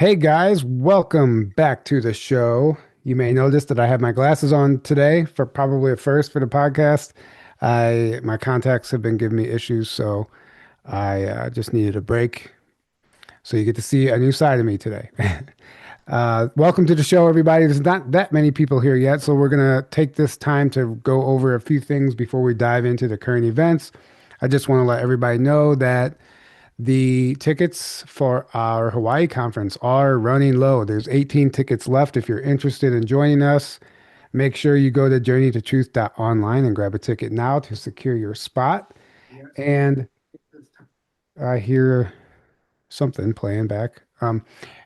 Hey guys, welcome back to the show. You may notice that I have my glasses on today for probably a first for the podcast. My contacts have been giving me issues, so I just needed a break. So you get to see a new side of me today. Welcome to the show, everybody. There's not that many people here yet, so we're gonna take this time to go over a few things before we dive into the current events. I just want to let everybody know that the tickets for our Hawaii conference are running low. There's 18 tickets left. If you're interested in joining us, make sure you go to journeytotruth.online and grab a ticket now to secure your spot. And I hear something playing back.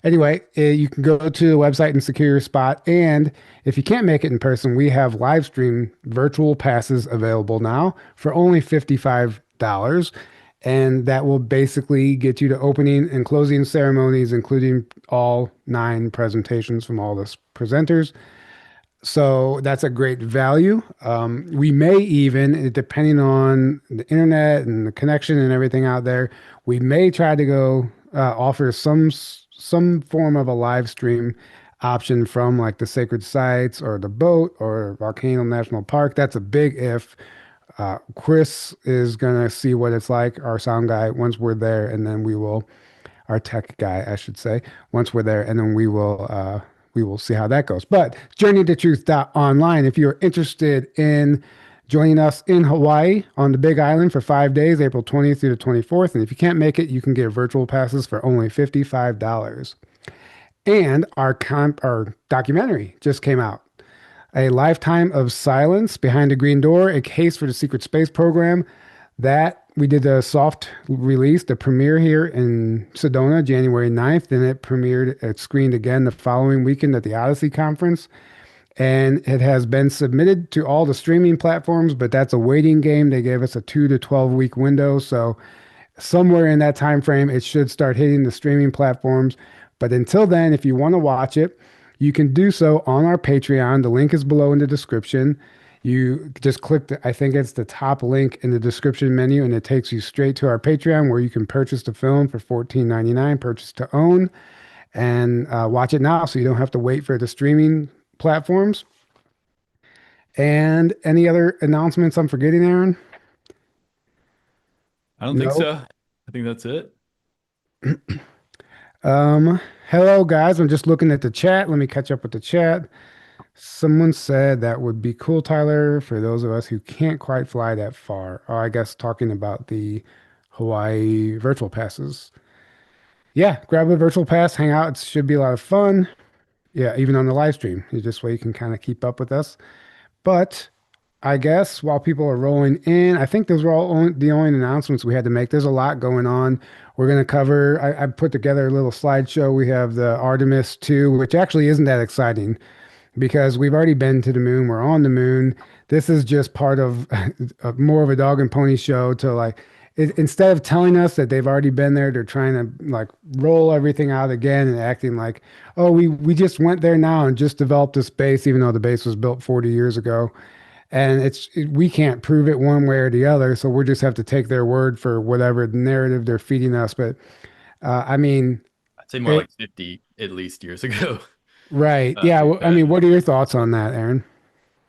Anyway, you can go to the website and secure your spot. And if you can't make it in person, we have live stream virtual passes available now for only $55. And that will basically get you to opening and closing ceremonies, including all 9 presentations from all the presenters. So that's a great value. We may even, depending on the internet and the connection and everything out there, we may try to go offer some form of a live stream option from like the sacred sites or the boat or Volcano National Park. That's a big if. Chris is gonna see what it's like, our sound guy, once we're there, and then our tech guy, I should say, once we're there, and then we will see how that goes. But journeytotruth.online, if you're interested in joining us in Hawaii on the Big Island for 5 days, April 20th through the 24th, and if you can't make it, you can get virtual passes for only $55. And our documentary just came out. A Lifetime of Silence Behind a Green Door, a case for the secret space program. That we did the soft release, the premiere here in Sedona, January 9th. Then it screened again the following weekend at the Odyssey Conference. And it has been submitted to all the streaming platforms, but that's a waiting game. They gave us a 2 to 12 week window. So somewhere in that time frame, it should start hitting the streaming platforms. But until then, if you want to watch it, you can do so on our Patreon. The link is below in the description. You just click I think it's the top link in the description menu, and it takes you straight to our Patreon where you can purchase the film for $14.99, purchase to own, and watch it now so you don't have to wait for the streaming platforms. And any other announcements I'm forgetting, Aaron? I don't think No. so. I think that's it. Um, Hello guys. I'm just looking at the chat. Let me catch up with the chat. Someone said that would be cool, Tyler, for those of us who can't quite fly that far. Oh, I guess talking about the Hawaii virtual passes. Yeah, grab a virtual pass, hang out. It should be a lot of fun. Yeah, even on the live stream. This way you can kind of keep up with us. But I guess while people are rolling in, I think those were the only announcements we had to make. There's a lot going on. We're going to cover, I put together a little slideshow. We have the Artemis II, which actually isn't that exciting because we've already been to the moon. We're on the moon. This is just part of more of a dog and pony show to like, instead of telling us that they've already been there, they're trying to like roll everything out again and acting like, oh, we just went there now and just developed this base, even though the base was built 40 years ago. And we can't prove it one way or the other, so we just have to take their word for whatever narrative they're feeding us. But I mean, I'd say more it, like 50 at least years ago. right? Yeah. We've I mean, been what are your thoughts on that, Aaron?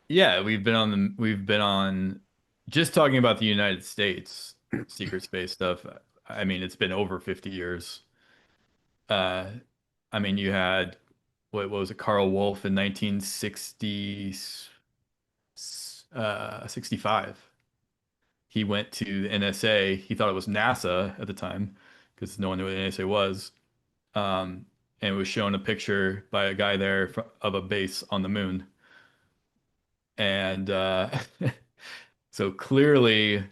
yeah, we've been on just talking about the United States secret space stuff. I mean, it's been over 50 years. Uh I mean, you had what was it, Carl Wolf in 1960 65. He went to the NSA. He thought it was NASA at the time because no one knew what the NSA was. um, and was shown a picture by a guy there of a base on the moon. And so clearly,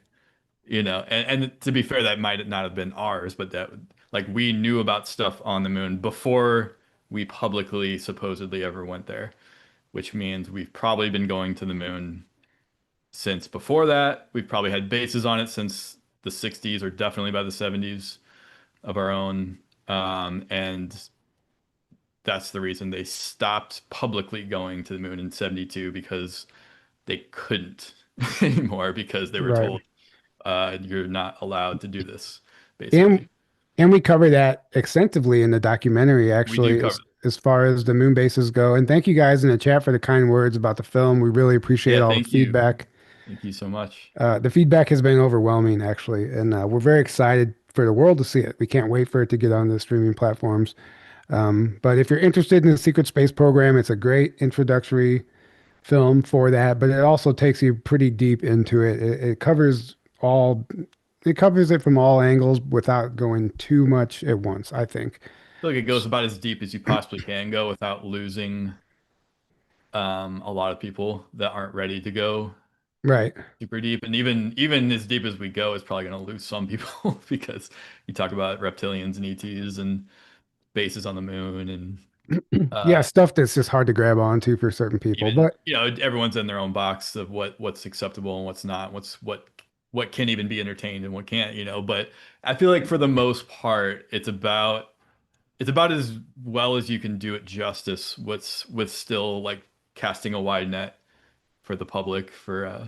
and to be fair, that might not have been ours, but that like we knew about stuff on the moon before we publicly supposedly ever went there, which means we've probably been going to the moon since before that. We've probably had bases on it since the 60s or definitely by the 70s of our own. And that's the reason they stopped publicly going to the moon in 72 because they couldn't anymore because they were Right. told you're not allowed to do this, And basically. And we cover that extensively in the documentary, We do actually, cover. as far as the moon bases go. And thank you guys in the chat for the kind words about the film. We really appreciate Yeah, all the thank you. feedback. Thank you so much. The feedback has been overwhelming, actually, and we're very excited for the world to see it. We can't wait for it to get on the streaming platforms. But if you're interested in the Secret Space program, it's a great introductory film for that, but it also takes you pretty deep into it. All, it covers it from all angles without going too much at once, I think. Feel like it goes about as deep as you possibly can go without losing a lot of people that aren't ready to go Right. super deep. And even as deep as we go, it's probably going to lose some people because you talk about reptilians and ETs and bases on the moon and Yeah, uh, stuff that's just hard to grab onto for certain people. even But everyone's in their own box of what's acceptable and what's not, what can even be entertained and what can't, But I feel like for the most part, it's about as well as you can do it justice with still like casting a wide net for the public for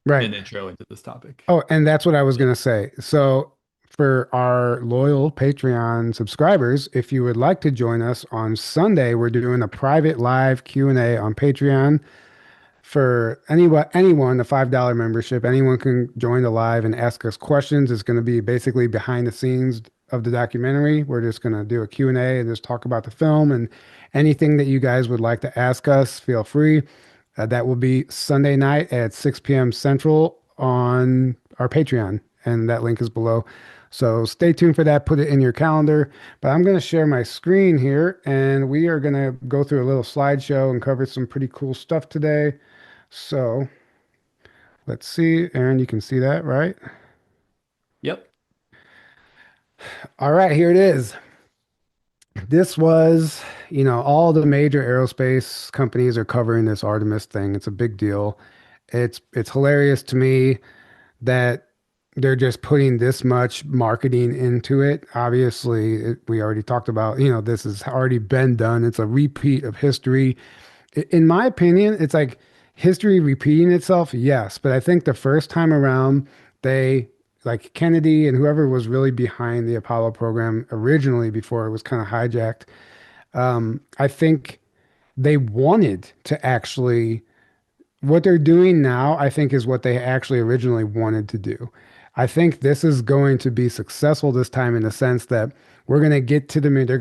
right. an intro into this topic. Oh, and that's what I was Yeah. going to say. So, for our loyal Patreon subscribers, if you would like to join us on Sunday, we're doing a private live Q&A on Patreon for anyone, a $5 membership. Anyone can join the live and ask us questions. It's going to be basically behind the scenes of the documentary. We're just going to do a Q&A and just talk about the film and anything that you guys would like to ask us, feel free. That will be Sunday night at 6 p.m. Central on our Patreon, and that link is below. So stay tuned for that. Put it in your calendar. But I'm going to share my screen here, and we are going to go through a little slideshow and cover some pretty cool stuff today. So let's see. Aaron, you can see that, right? Yep. All right, here it is. This was, all the major aerospace companies are covering this Artemis thing. It's a big deal. It's hilarious to me that they're just putting this much marketing into it. Obviously, we already talked about, this has already been done. It's a repeat of history. In my opinion, it's like history repeating itself, yes. But I think the first time around, they, like Kennedy and whoever was really behind the Apollo program originally before it was kind of hijacked, I think they wanted to actually what they're doing now, I think, is what they actually originally wanted to do. I think this is going to be successful this time in the sense that we're going to get to the moon. They're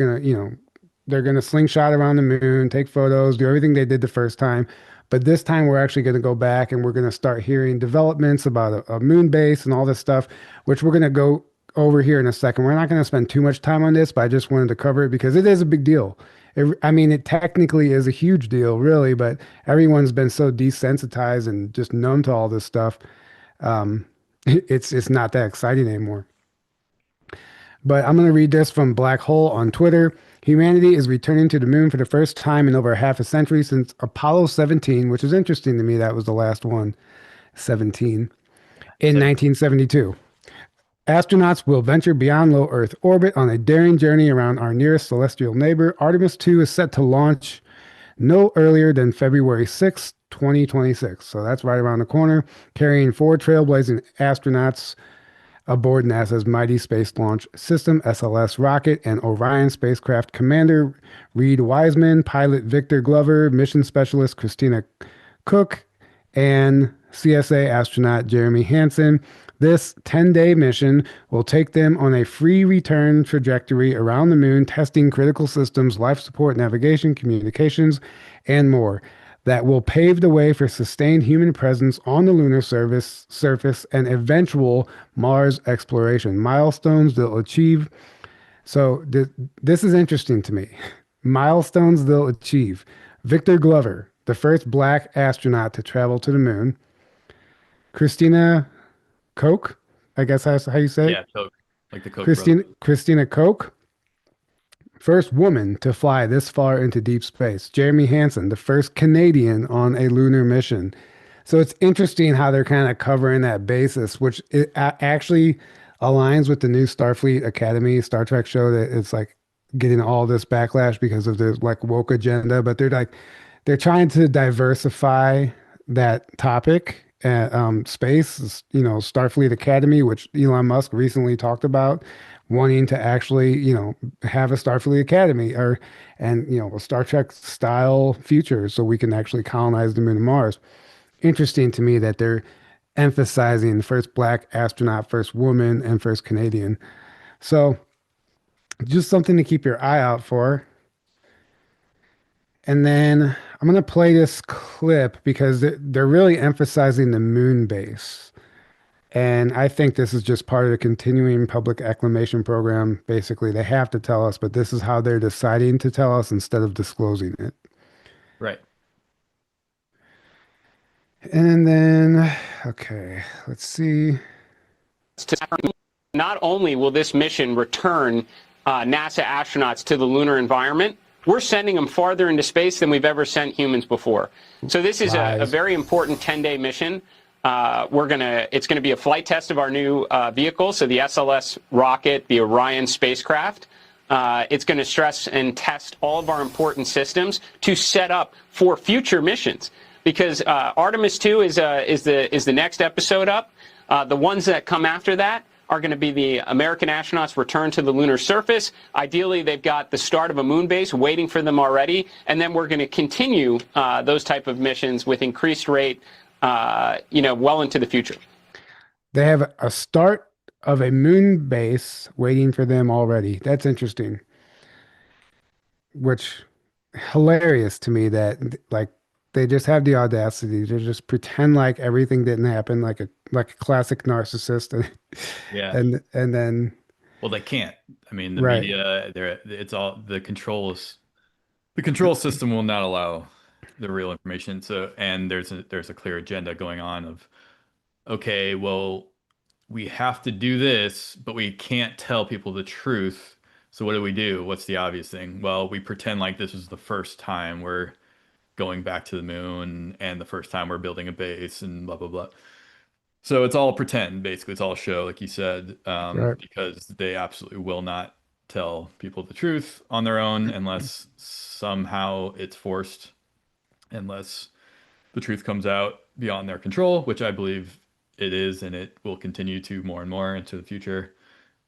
going to slingshot around the moon, take photos, do everything they did the first time. But this time we're actually going to go back and we're going to start hearing developments about a moon base and all this stuff, which we're going to go over here in a second. We're not going to spend too much time on this, but I just wanted to cover it because it is a big deal. I mean, it technically is a huge deal, really, but everyone's been so desensitized and just numb to all this stuff. Um, it's not that exciting anymore. But I'm going to read this from Black Hole on Twitter. Humanity is returning to the moon for the first time in over half a century since Apollo 17, which is interesting to me. That was the last one, 17, in 7. 1972. Astronauts will venture beyond low Earth orbit on a daring journey around our nearest celestial neighbor. Artemis II is set to launch no earlier than February 6th, 2026. So that's right around the corner, carrying four trailblazing astronauts aboard NASA's Mighty Space Launch System (SLS) rocket and Orion spacecraft. Commander Reed Wiseman, pilot Victor Glover, mission specialist Christina Cook, and CSA astronaut Jeremy Hansen. This 10-day mission will take them on a free return trajectory around the moon, testing critical systems, life support, navigation, communications, and more. That will pave the way for sustained human presence on the lunar surface and eventual Mars exploration. Milestones they'll achieve. So this is interesting to me. Milestones they'll achieve. Victor Glover, the first black astronaut to travel to the moon. Christina Koch, I guess that's how you say it. Yeah, Coke, like the Koch brothers. Christina Koch, first woman to fly this far into deep space. Jeremy Hansen, the first Canadian on a lunar mission. So it's interesting how they're kind of covering that basis, which actually aligns with the new Starfleet Academy Star Trek show that it's like getting all this backlash because of the like woke agenda, but they're trying to diversify that topic. Space, Starfleet Academy, which Elon Musk recently talked about, wanting to actually, have a Starfleet Academy and, a Star Trek style future so we can actually colonize the moon of Mars. Interesting to me that they're emphasizing first black astronaut, first woman, and first Canadian. So just something to keep your eye out for. And then I'm going to play this clip because they're really emphasizing the moon base. And I think this is just part of the continuing public acclamation program. Basically, they have to tell us, but this is how they're deciding to tell us instead of disclosing it. Right. And then, okay, let's see. Not only will this mission return NASA astronauts to the lunar environment, we're sending them farther into space than we've ever sent humans before. So this is a very important 10-day mission. It's gonna be a flight test of our new vehicle, so the SLS rocket, the Orion spacecraft. It's going to stress and test all of our important systems to set up for future missions. Because Artemis II is the next episode up. The ones that come after that are going to be the American astronauts return to the lunar surface. Ideally, they've got the start of a moon base waiting for them already, and then we're going to continue those type of missions with increased rate, well into the future. They have a start of a moon base waiting for them already. That's interesting. Which hilarious to me that like they just have the audacity to just pretend like everything didn't happen, like a classic narcissist, and Yeah. and then Well, they can't. I mean, the right, media, it's all the control system will not allow the real information. So, and there's a clear agenda going on of, okay, well, we have to do this, but we can't tell people the truth. So what do we do? What's the obvious thing? Well, we pretend like this is the first time we're going back to the moon and the first time we're building a base and blah blah blah. So it's all pretend, basically. It's all show, like you said, right, because they absolutely will not tell people the truth on their own unless somehow it's forced, unless the truth comes out beyond their control, which I believe it is, and it will continue to more and more into the future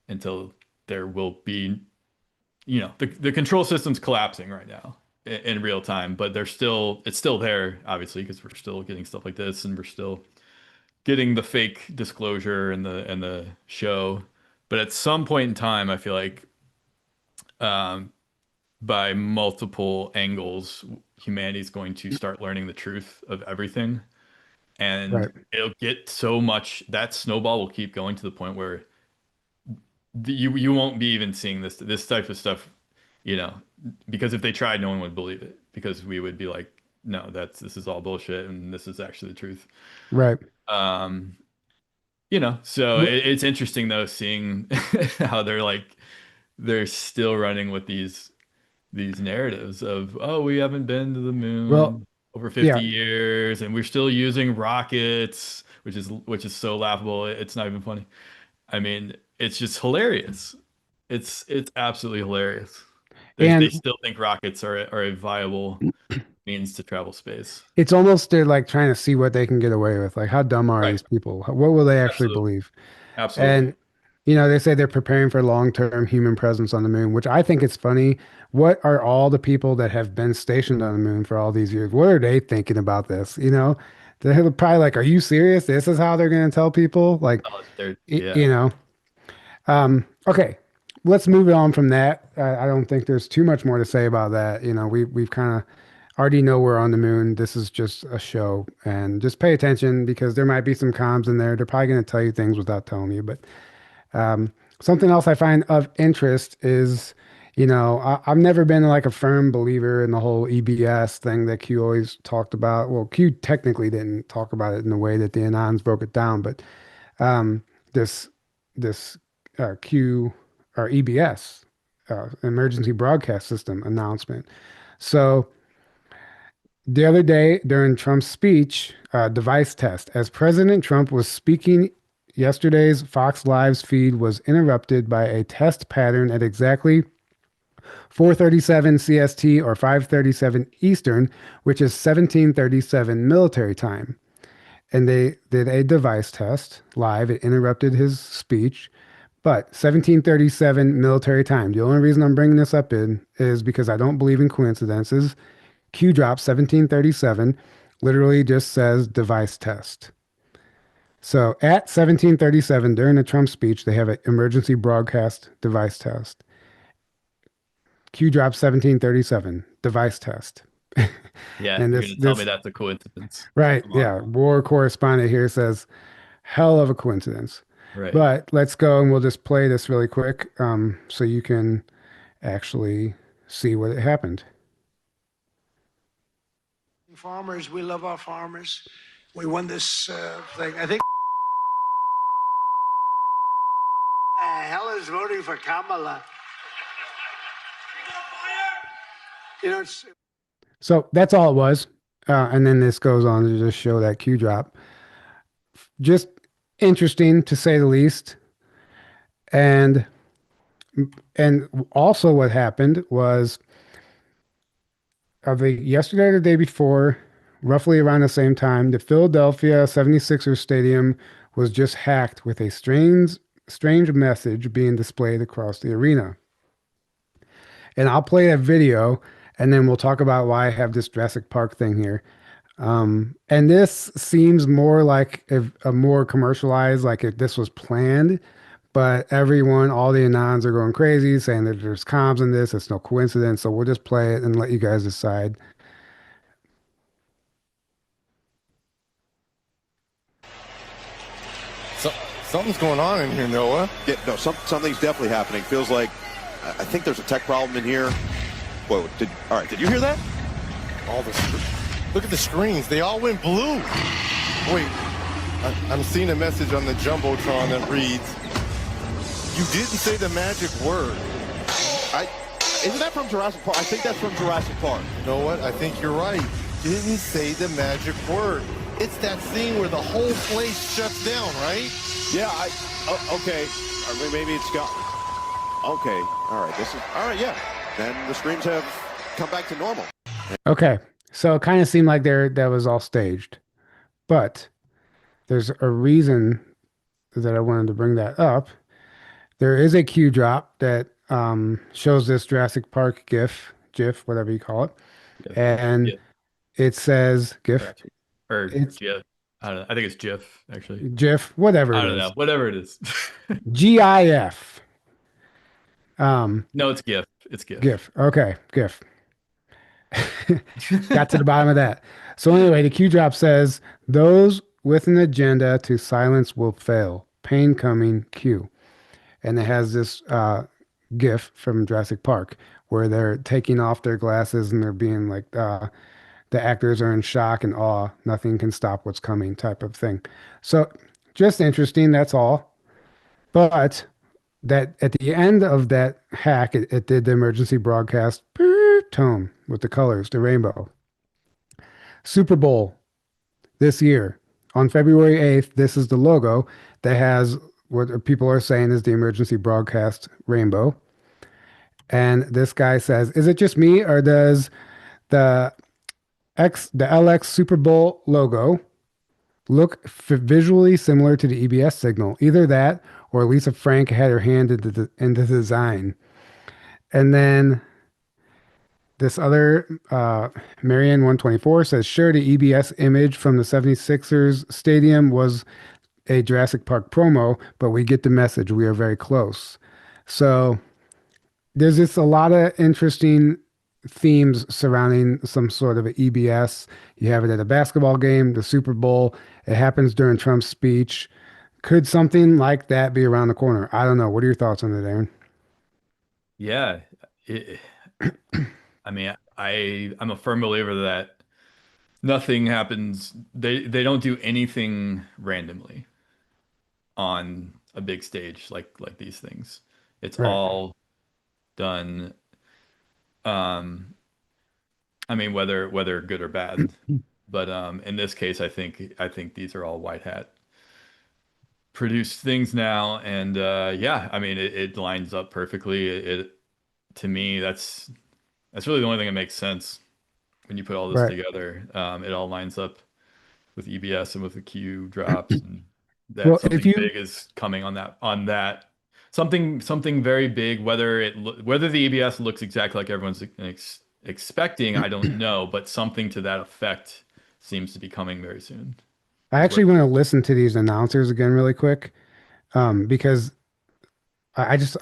until there will be, the control system's collapsing right now in real time, but it's still there, obviously, because we're still getting stuff like this and we're still getting the fake disclosure and the show. But at some point in time, I feel like um, by multiple angles, humanity's going to start learning the truth of everything. And right, it'll get so much that snowball will keep going to the point where you won't be even seeing this type of stuff, you know, because if they tried, no one would believe it because we would be like, no, this is all bullshit and this is actually the truth. right. Um, so Well, it's interesting though seeing how they're still running with these narratives of, oh, we haven't been to the well, moon over 50 yeah, years and we're still using rockets, which is so laughable. It's not even funny. I mean, it's just hilarious. It's absolutely hilarious. They and still think rockets are a viable means to travel space. it's almost they're like trying to see what they can get away with. Like, how dumb are Right. these people? What will they actually Absolutely. believe? Absolutely. And they say they're preparing for long-term human presence on the moon, which I think it's funny. What are all the people that have been stationed on the moon for all these years? What are they thinking about this? They're probably like, "Are you serious? This is how they're going to tell people?" Like, Oh, they're, y- yeah. you know. Okay, let's move on from that. I don't think there's too much more to say about that. We've kind of already know we're on the moon. This is just a show, and just pay attention because there might be some comms in there. They're probably going to tell you things without telling you, but. Something else I find of interest is, I've never been like a firm believer in the whole EBS thing that Q always talked about. Well, Q technically didn't talk about it in the way that the Anons broke it down, but um, this this Q or EBS, emergency broadcast system announcement. So the other day during Trump's speech, device test, as President Trump was speaking, yesterday's Fox Live's feed was interrupted by a test pattern at exactly 4:37 CST or 5:37 Eastern, which is 17:37 military time. And they did a device test live. It interrupted his speech. But 1737 military time. The only reason I'm bringing this up in is because I don't believe in coincidences. Q drop 1737 literally just says device test. So at 1737, during the Trump speech, they have an emergency broadcast device test. Q drop 1737, device test. Yeah, And you're this, gonna tell me this, that's a coincidence. That's right, yeah, remarkable. war correspondent here says, hell of a coincidence. Right. But let's go and we'll just play this really quick so you can actually see what happened. Farmers, we love our farmers. We won this thing. I think hell is voting for Kamala. You know, it's So that's all it was. And then this goes on to just show that Q drop. Just interesting to say the least. And and also what happened was yesterday or the day before, roughly around the same time, the Philadelphia 76ers stadium was just hacked with a strange message being displayed across the arena. And I'll play that video and then we'll talk about why I have this Jurassic Park thing here. And this seems more like a more commercialized, like if this was planned, but everyone, all the anons are going crazy saying that there's comms in this. It's no coincidence. So we'll just play it and let you guys decide. So, something's going on in here, Noah. Yeah, no, something's definitely happening. Feels like I think there's a tech problem in here. Whoa, all right, did you hear that? All the look at the screens. They all went blue. Wait, I'm seeing a message on the jumbotron that reads, "You didn't say the magic word." Isn't that from Jurassic Park? I think that's from Jurassic Park. You know what? I think you're right. Didn't say the magic word. It's that scene where the whole place shuts down, right? Yeah, okay. Maybe it's got. Okay, all right. All right. Yeah. Then the screams have come back to normal. Okay. So it kind of seemed like that was all staged, but there's a reason that I wanted to bring that up. There is a Q drop that shows this Jurassic Park GIF, whatever you call it, Yeah. and Yeah. it says GIF. Or It's GIF. I don't know. I think it's GIF, actually. GIF, whatever I it don't is. know. Whatever it is. GIF. Um, No, it's GIF. It's GIF. GIF. Okay, GIF. Got to the bottom of that. So anyway, the Q drop says those with an agenda to silence will fail. Pain coming, Q. And it has this GIF from Jurassic Park where they're taking off their glasses and they're being like the actors are in shock and awe. Nothing can stop what's coming, type of thing. So just interesting. That's all. But that at the end of that hack, it did the emergency broadcast tone with the colors, the rainbow. Super Bowl this year on February 8th. This is the logo that has what people are saying is the emergency broadcast rainbow. And this guy says, "Is it just me, or does the the LX Super Bowl logo look visually similar to the EBS signal? Either that, or Lisa Frank had her hand into the design." And then this other Marianne 124 says, "Sure, the EBS image from the 76ers stadium was a Jurassic Park promo, but we get the message. We are very close." So there's just a lot of interesting themes surrounding some sort of EBS. You have it at a basketball game, the Super Bowl. It happens during Trump's speech. Could something like that be around the corner? I don't know. What are your thoughts on it, Aaron? Yeah. It, I mean, I'm a firm believer that nothing happens. They don't do anything randomly on a big stage like these things. It's Right. all done. I mean, whether good or bad, but in this case, I think these are all white hat produced things now, and yeah, I mean, it lines up perfectly. It to me, that's really the only thing that makes sense when you put all this Right. together. It all lines up with EBS and with the Q drops, and that Well, if something you big is coming on that something very big. Whether the EBS looks exactly like everyone's expecting, I don't know, but something to that effect seems to be coming very soon. I Is actually what want to listen to these announcers again really quick, because I just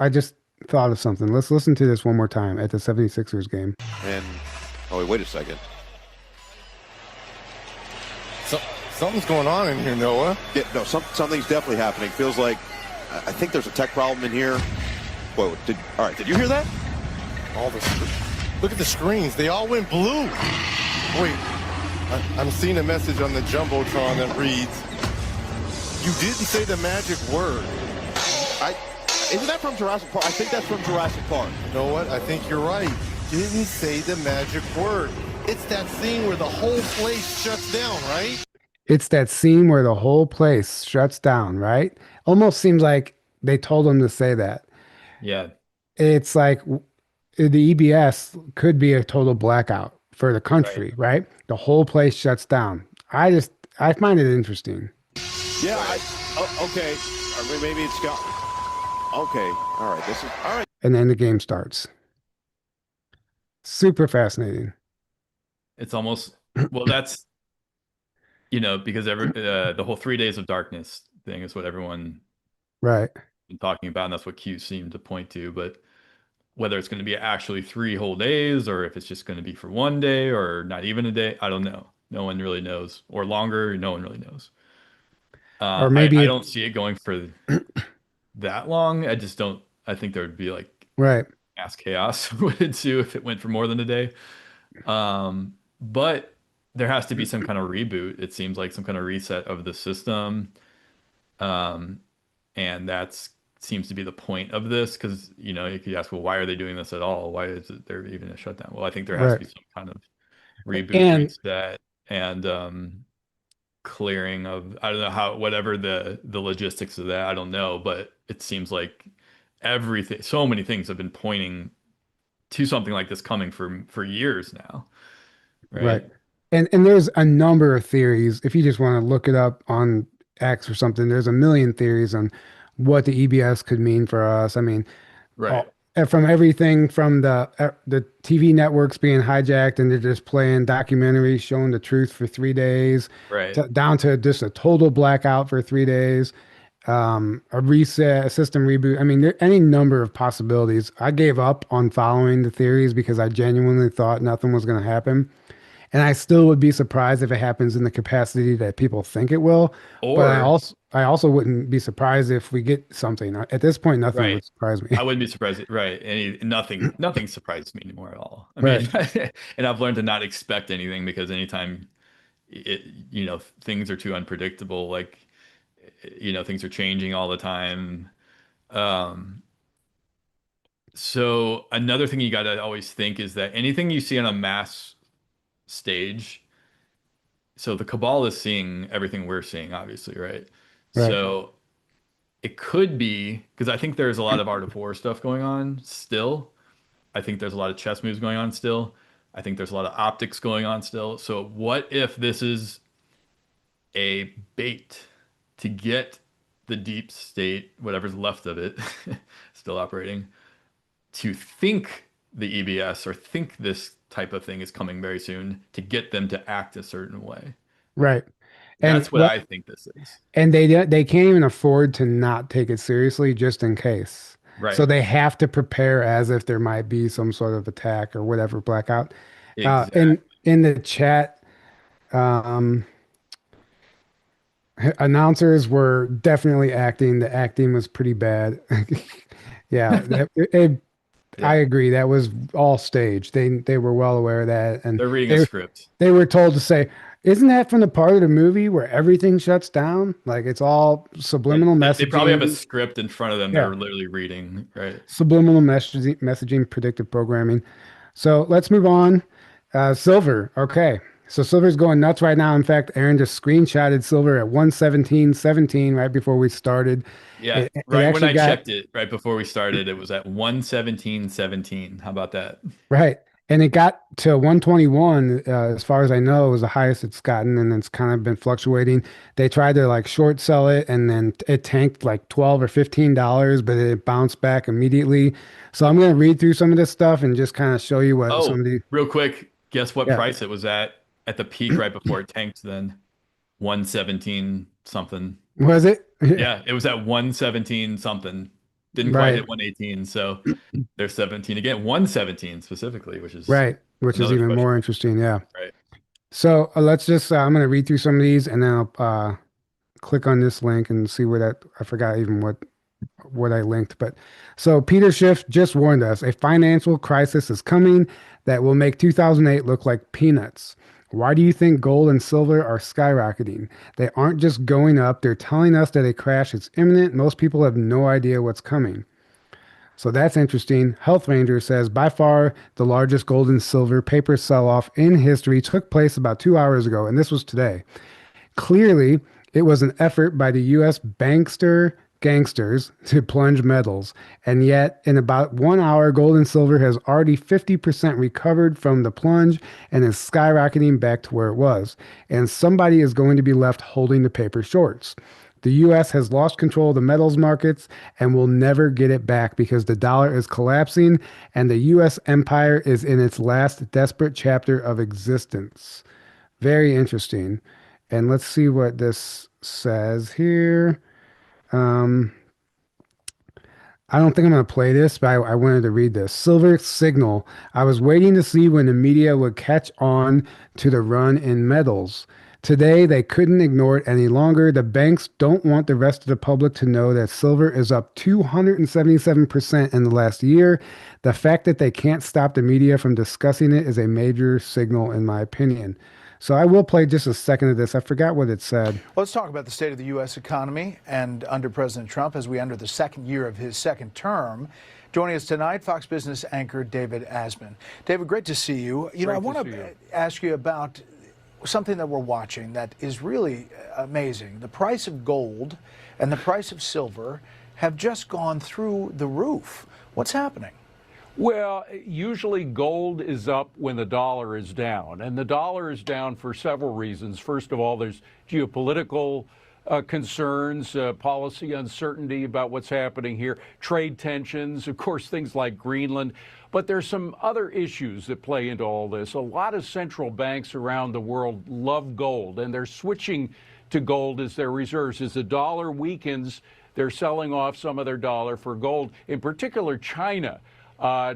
thought of something. Let's listen to this one more time at the 76ers game. And oh, wait a second. So, something's going on in here, Noah. Yeah, no, something's definitely happening. Feels like I think there's a tech problem in here. Whoa, all right, did you hear that? All the look at the screens. They all went blue. Wait, I'm seeing a message on the jumbotron that reads, "You didn't say the magic word." Isn't that from Jurassic Park? I think that's from Jurassic Park. You know what? I think you're right. Didn't say the magic word. It's that scene where the whole place shuts down, right? It's that scene where the whole place shuts down, right? Almost seems like they told him to say that. Yeah, It's like the EBS could be a total blackout for the right. country, right? The whole place shuts down. I find it interesting. Yeah. Okay. Maybe it's got. Okay. All right. This is all right. And then the game starts. Super fascinating. It's almost well, that's because the whole 3 days of darkness thing is what everyone Right. been talking about, and that's what Q seemed to point to. But whether it's going to be actually 3 whole days, or if it's just going to be for one day, or not even a day, I don't know. No one really knows, or longer. No one really knows. Or I maybe don't see it going for that long. I just don't. I think there would be like right. mass chaos would ensue if it went for more than a day. But there has to be some kind of reboot. It seems like some kind of reset of the system. And that's seems to be the point of this because you could ask, well, why are they doing this at all? Why is there even a shutdown? Well, I think there has to Right. be some kind of reboot, And reset, and clearing of I don't know how whatever the logistics of that. I don't know, but it seems like everything, so many things have been pointing to something like this coming for years now, right. right? And there's a number of theories. If you just want to look it up on X or something, there's a million theories on what the EBS could mean for us. I mean, Right, all, from everything from the TV networks being hijacked and they're just playing documentaries showing the truth for 3 days, right. down to just a total blackout for 3 days, a reset, a system reboot. I mean, any number of possibilities. I gave up on following the theories because I genuinely thought nothing was going to happen. And I still would be surprised if it happens in the capacity that people think it will. But Or I also wouldn't be surprised if we get something. At this point, nothing right. would surprise me. I wouldn't be surprised. Right. Nothing surprises me anymore at all. I Right. mean, and I've learned to not expect anything because anytime things are too unpredictable, like, things are changing all the time. Um, so another thing you got to always think is that anything you see on a mass stage, so the cabal is seeing everything we're seeing, obviously, right? Right. So it could be because I think there's a lot of Art of War stuff going on still. I think there's a lot of chess moves going on still. I think there's a lot of optics going on still. So what if this is a bait to get the deep state, whatever's left of it, still operating, to think the EBS or think this type of thing is coming very soon to get them to act a certain way? Right. And That's what what I think this is. and they can't even afford to not take it seriously just in case. So Right. they have to prepare as if there might be some sort of attack or whatever blackout. Exactly. In the chat, um, announcers were definitely acting. The acting was pretty bad. Yeah, I Yeah. agree. That was all staged. They were well aware of that, and They're reading a they script. they were told to say, "Isn't that from the part of the movie where everything shuts down? Like it's all Yeah. subliminal They probably have a messaging." script in front of them Yeah, they're literally reading, right? subliminal messaging, predictive programming. So let's move on. Silver. Okay. So Silver's going nuts right now. In fact, Aaron just screenshotted Silver at 117.17 right before we started. Yeah, It right when actually I got checked it right before we started, it was at 117.17. How about that? right. And it got to 121, as far as I know, it was the highest it's gotten, and it's kind of been fluctuating. They tried to like short sell it, and then it tanked like 12 or $15, but it bounced back immediately. So I'm going to read through some of this stuff and just kind of show you what some Oh, of the, real quick, guess what yeah, price it was at the peak right before it tanked then? 117 something. was it? Yeah, it was at 117 something. Didn't quite Right, hit 118, so there's 17 again, 117 specifically, which is right, which is another even special, more interesting. Yeah. right? So let's just, I'm going to read through some of these and then I'll click on this link and see where that, I forgot even what I linked. But so Peter Schiff just warned us a financial crisis is coming that will make 2008 look like peanuts. Why do you think gold and silver are skyrocketing? They aren't just going up, they're telling us that a crash is imminent. Most people have no idea what's coming. So that's interesting. Health Ranger says by far the largest gold and silver paper sell off in history took place about 2 hours ago, and this was today. Clearly, it was an effort by the U.S. bankster gangsters to plunge metals. And yet, in about 1 hour, gold and silver has already 50% recovered from the plunge and is skyrocketing back to where it was. And somebody is going to be left holding the paper shorts. The US has lost control of the metals markets and will never get it back because the dollar is collapsing and the US empire is in its last desperate chapter of existence. Very interesting. And let's see what this says here. Um, I don't think I'm going to play this, but I wanted to read this. Silver Signal. I was waiting to see when the media would catch on to the run in metals. Today, they couldn't ignore it any longer. The banks don't want the rest of the public to know that silver is up 277% in the last year. The fact that they can't stop the media from discussing it is a major signal, in my opinion. So I will play just a second of this. I forgot what it said. Let's talk about the state of the U.S. economy and under President Trump as we enter the second year of his second term. Joining us tonight, Fox Business anchor David Asman. David, great to see you. I want to ask you about something that we're watching that is really amazing. The price of gold and the price of silver have just gone through the roof. What's happening? Well, usually gold is up when the dollar is down, and the dollar is down for several reasons. First of all, there's geopolitical concerns, policy uncertainty about what's happening here, trade tensions, of course, things like Greenland. But there's some other issues that play into all this. A lot of central banks around the world love gold, and they're switching to gold as their reserves. As the dollar weakens, they're selling off some of their dollar for gold, in particular China.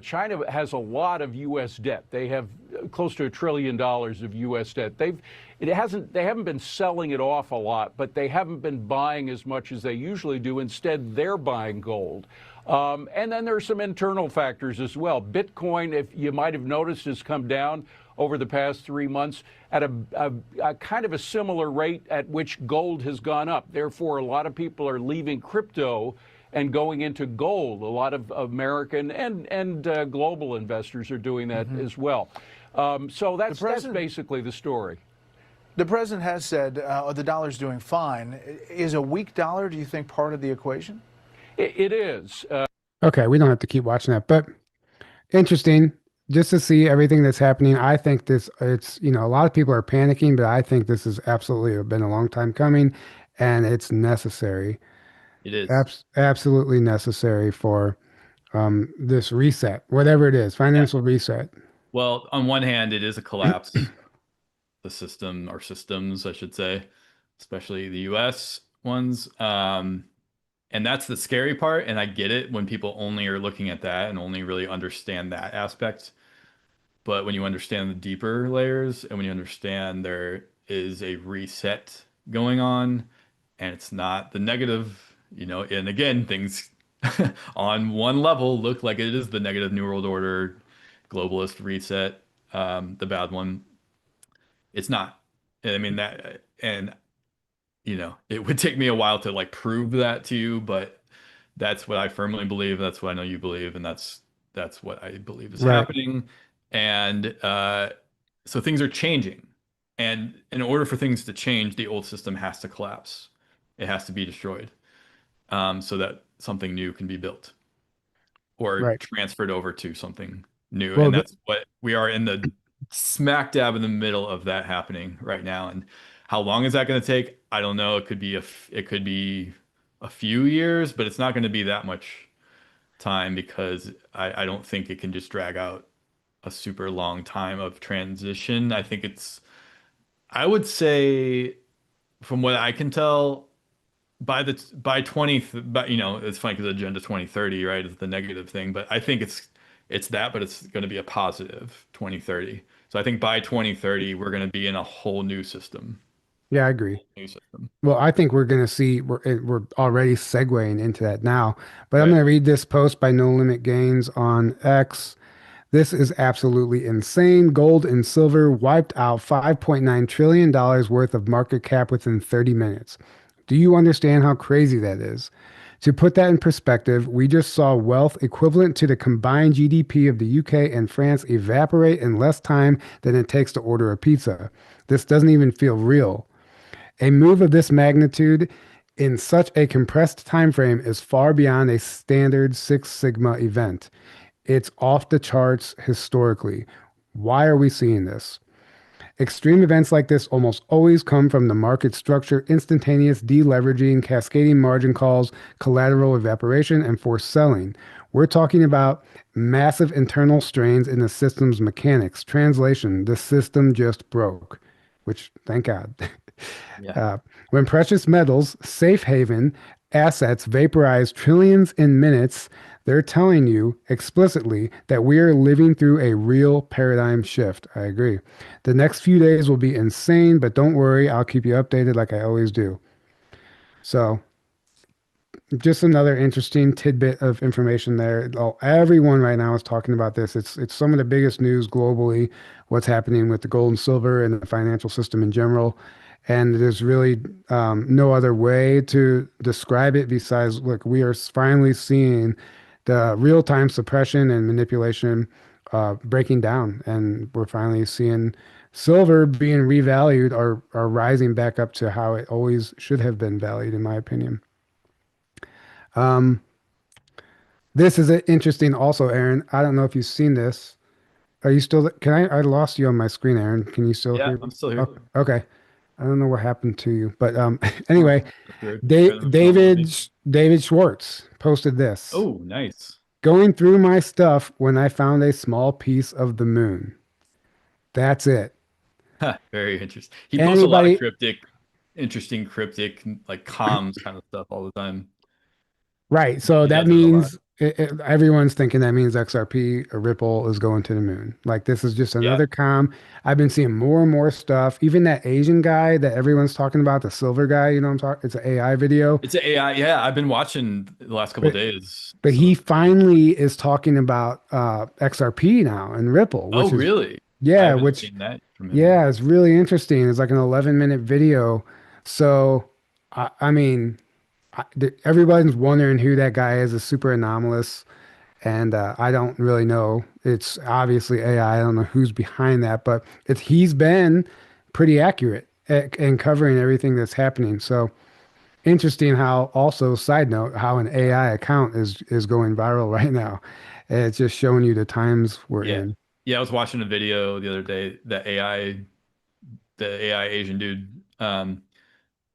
China has a lot of U.S. debt. They have close to $1 trillion of U.S. debt. They haven't been selling it off a lot, but they haven't been buying as much as they usually do. Instead, they're buying gold. And then there are some internal factors as well. Bitcoin, if you might have noticed, has come down over the past 3 months at a kind of a similar rate at which gold has gone up. Therefore, a lot of people are leaving crypto and going into gold. A lot of American and global investors are doing that as well. So that's basically the story. The president has said the dollar's doing fine. Is a weak dollar, do you think, part of the equation? It is. Okay, we don't have to keep watching that, but interesting just to see everything that's happening. I think it's, a lot of people are panicking, but I think this has absolutely been a long time coming and it's necessary. It is. Absolutely necessary for this reset, whatever it is, financial reset. Well, on one hand, it is a collapse, the system or systems, I should say, especially the US ones. And that's the scary part. And I get it when people only are looking at that and only really understand that aspect. But when you understand the deeper layers and when you understand there is a reset going on and it's not the negative, and again, things on one level look like it is the negative New World Order, globalist reset, the bad one. It's not. I mean, it would take me a while to like prove that to you, but that's what I firmly believe. That's what I know you believe, and that's what I believe is happening. And so things are changing. And in order for things to change, the old system has to collapse. It has to be destroyed, so that something new can be built or transferred over to something new. Well, And that's what we are in the smack dab in the middle of that happening right now. And how long is that going to take? I don't know. It could be a few years, but it's not going to be that much time because I don't think it can just drag out a super long time of transition. I would say from what I can tell, by 20, but it's funny because Agenda 2030, right, is the negative thing, but I think it's that, but it's going to be a positive 2030. So I think by 2030 we're going to be in a whole new system. yeah, I agree. New system. Well, I think we're going to see we're already segueing into that now. But I'm Right. going to read this post by No Limit Gains on X. This is absolutely insane. Gold and silver wiped out $5.9 trillion worth of market cap within 30 minutes. Do you understand how crazy that is? To put that in perspective, we just saw wealth equivalent to the combined GDP of the UK and France evaporate in less time than it takes to order a pizza. This doesn't even feel real. A move of this magnitude in such a compressed time frame is far beyond a standard Six Sigma event. It's off the charts historically. Why are we seeing this? Extreme events like this almost always come from the market structure, instantaneous deleveraging, cascading margin calls, collateral evaporation, and forced selling. We're talking about massive internal strains in the system's mechanics. Translation, the system just broke, which thank God. Yeah. When precious metals, safe haven assets vaporize trillions in minutes, they're telling you explicitly that we are living through a real paradigm shift. I agree. The next few days will be insane, but don't worry, I'll keep you updated like I always do. So, just another interesting tidbit of information there. Oh, everyone right now is talking about this. It's some of the biggest news globally, what's happening with the gold and silver and the financial system in general. And there's really no other way to describe it besides, look, we are finally seeing the real-time suppression and manipulation breaking down, and we're finally seeing silver being revalued or rising back up to how it always should have been valued, in my opinion. Um, this is interesting also, Aaron. I don't know if you've seen this. Are you still, I lost you on my screen, Aaron. Can you still Yeah, hear me? I'm still here. Oh, okay. I don't know what happened to you, but anyway, That's weird. Kind of anomaly. David Schwartz posted this. Oh, nice. Going through my stuff when I found a small piece of the moon. That's it. Very interesting. He posts a lot of Anybody, interesting cryptic, like comms kind of stuff all the time. right. So He that does it a lot. means everyone's thinking that means XRP or Ripple is going to the moon. Like this is just Yeah. another I've been seeing more and more stuff. Even that Asian guy that everyone's talking about, the silver guy, you know what I'm talking? It's an AI video. It's an AI. Yeah, I've been watching the last couple of But days. but Some he of the finally is talking about XRP now and Ripple, Oh, which is really? I yeah, haven't which seen that from him yet. yeah, it's really interesting. It's like an 11-minute video. So I mean, everybody's wondering who that guy is. It's super anomalous. And I don't really know. It's obviously AI. I don't know who's behind that, but he's been pretty accurate in covering everything that's happening. So interesting how also side note how an AI account is going viral right now. It's just showing you the times we're Yeah. in. Yeah, I was watching a video the other day, the AI Asian dude,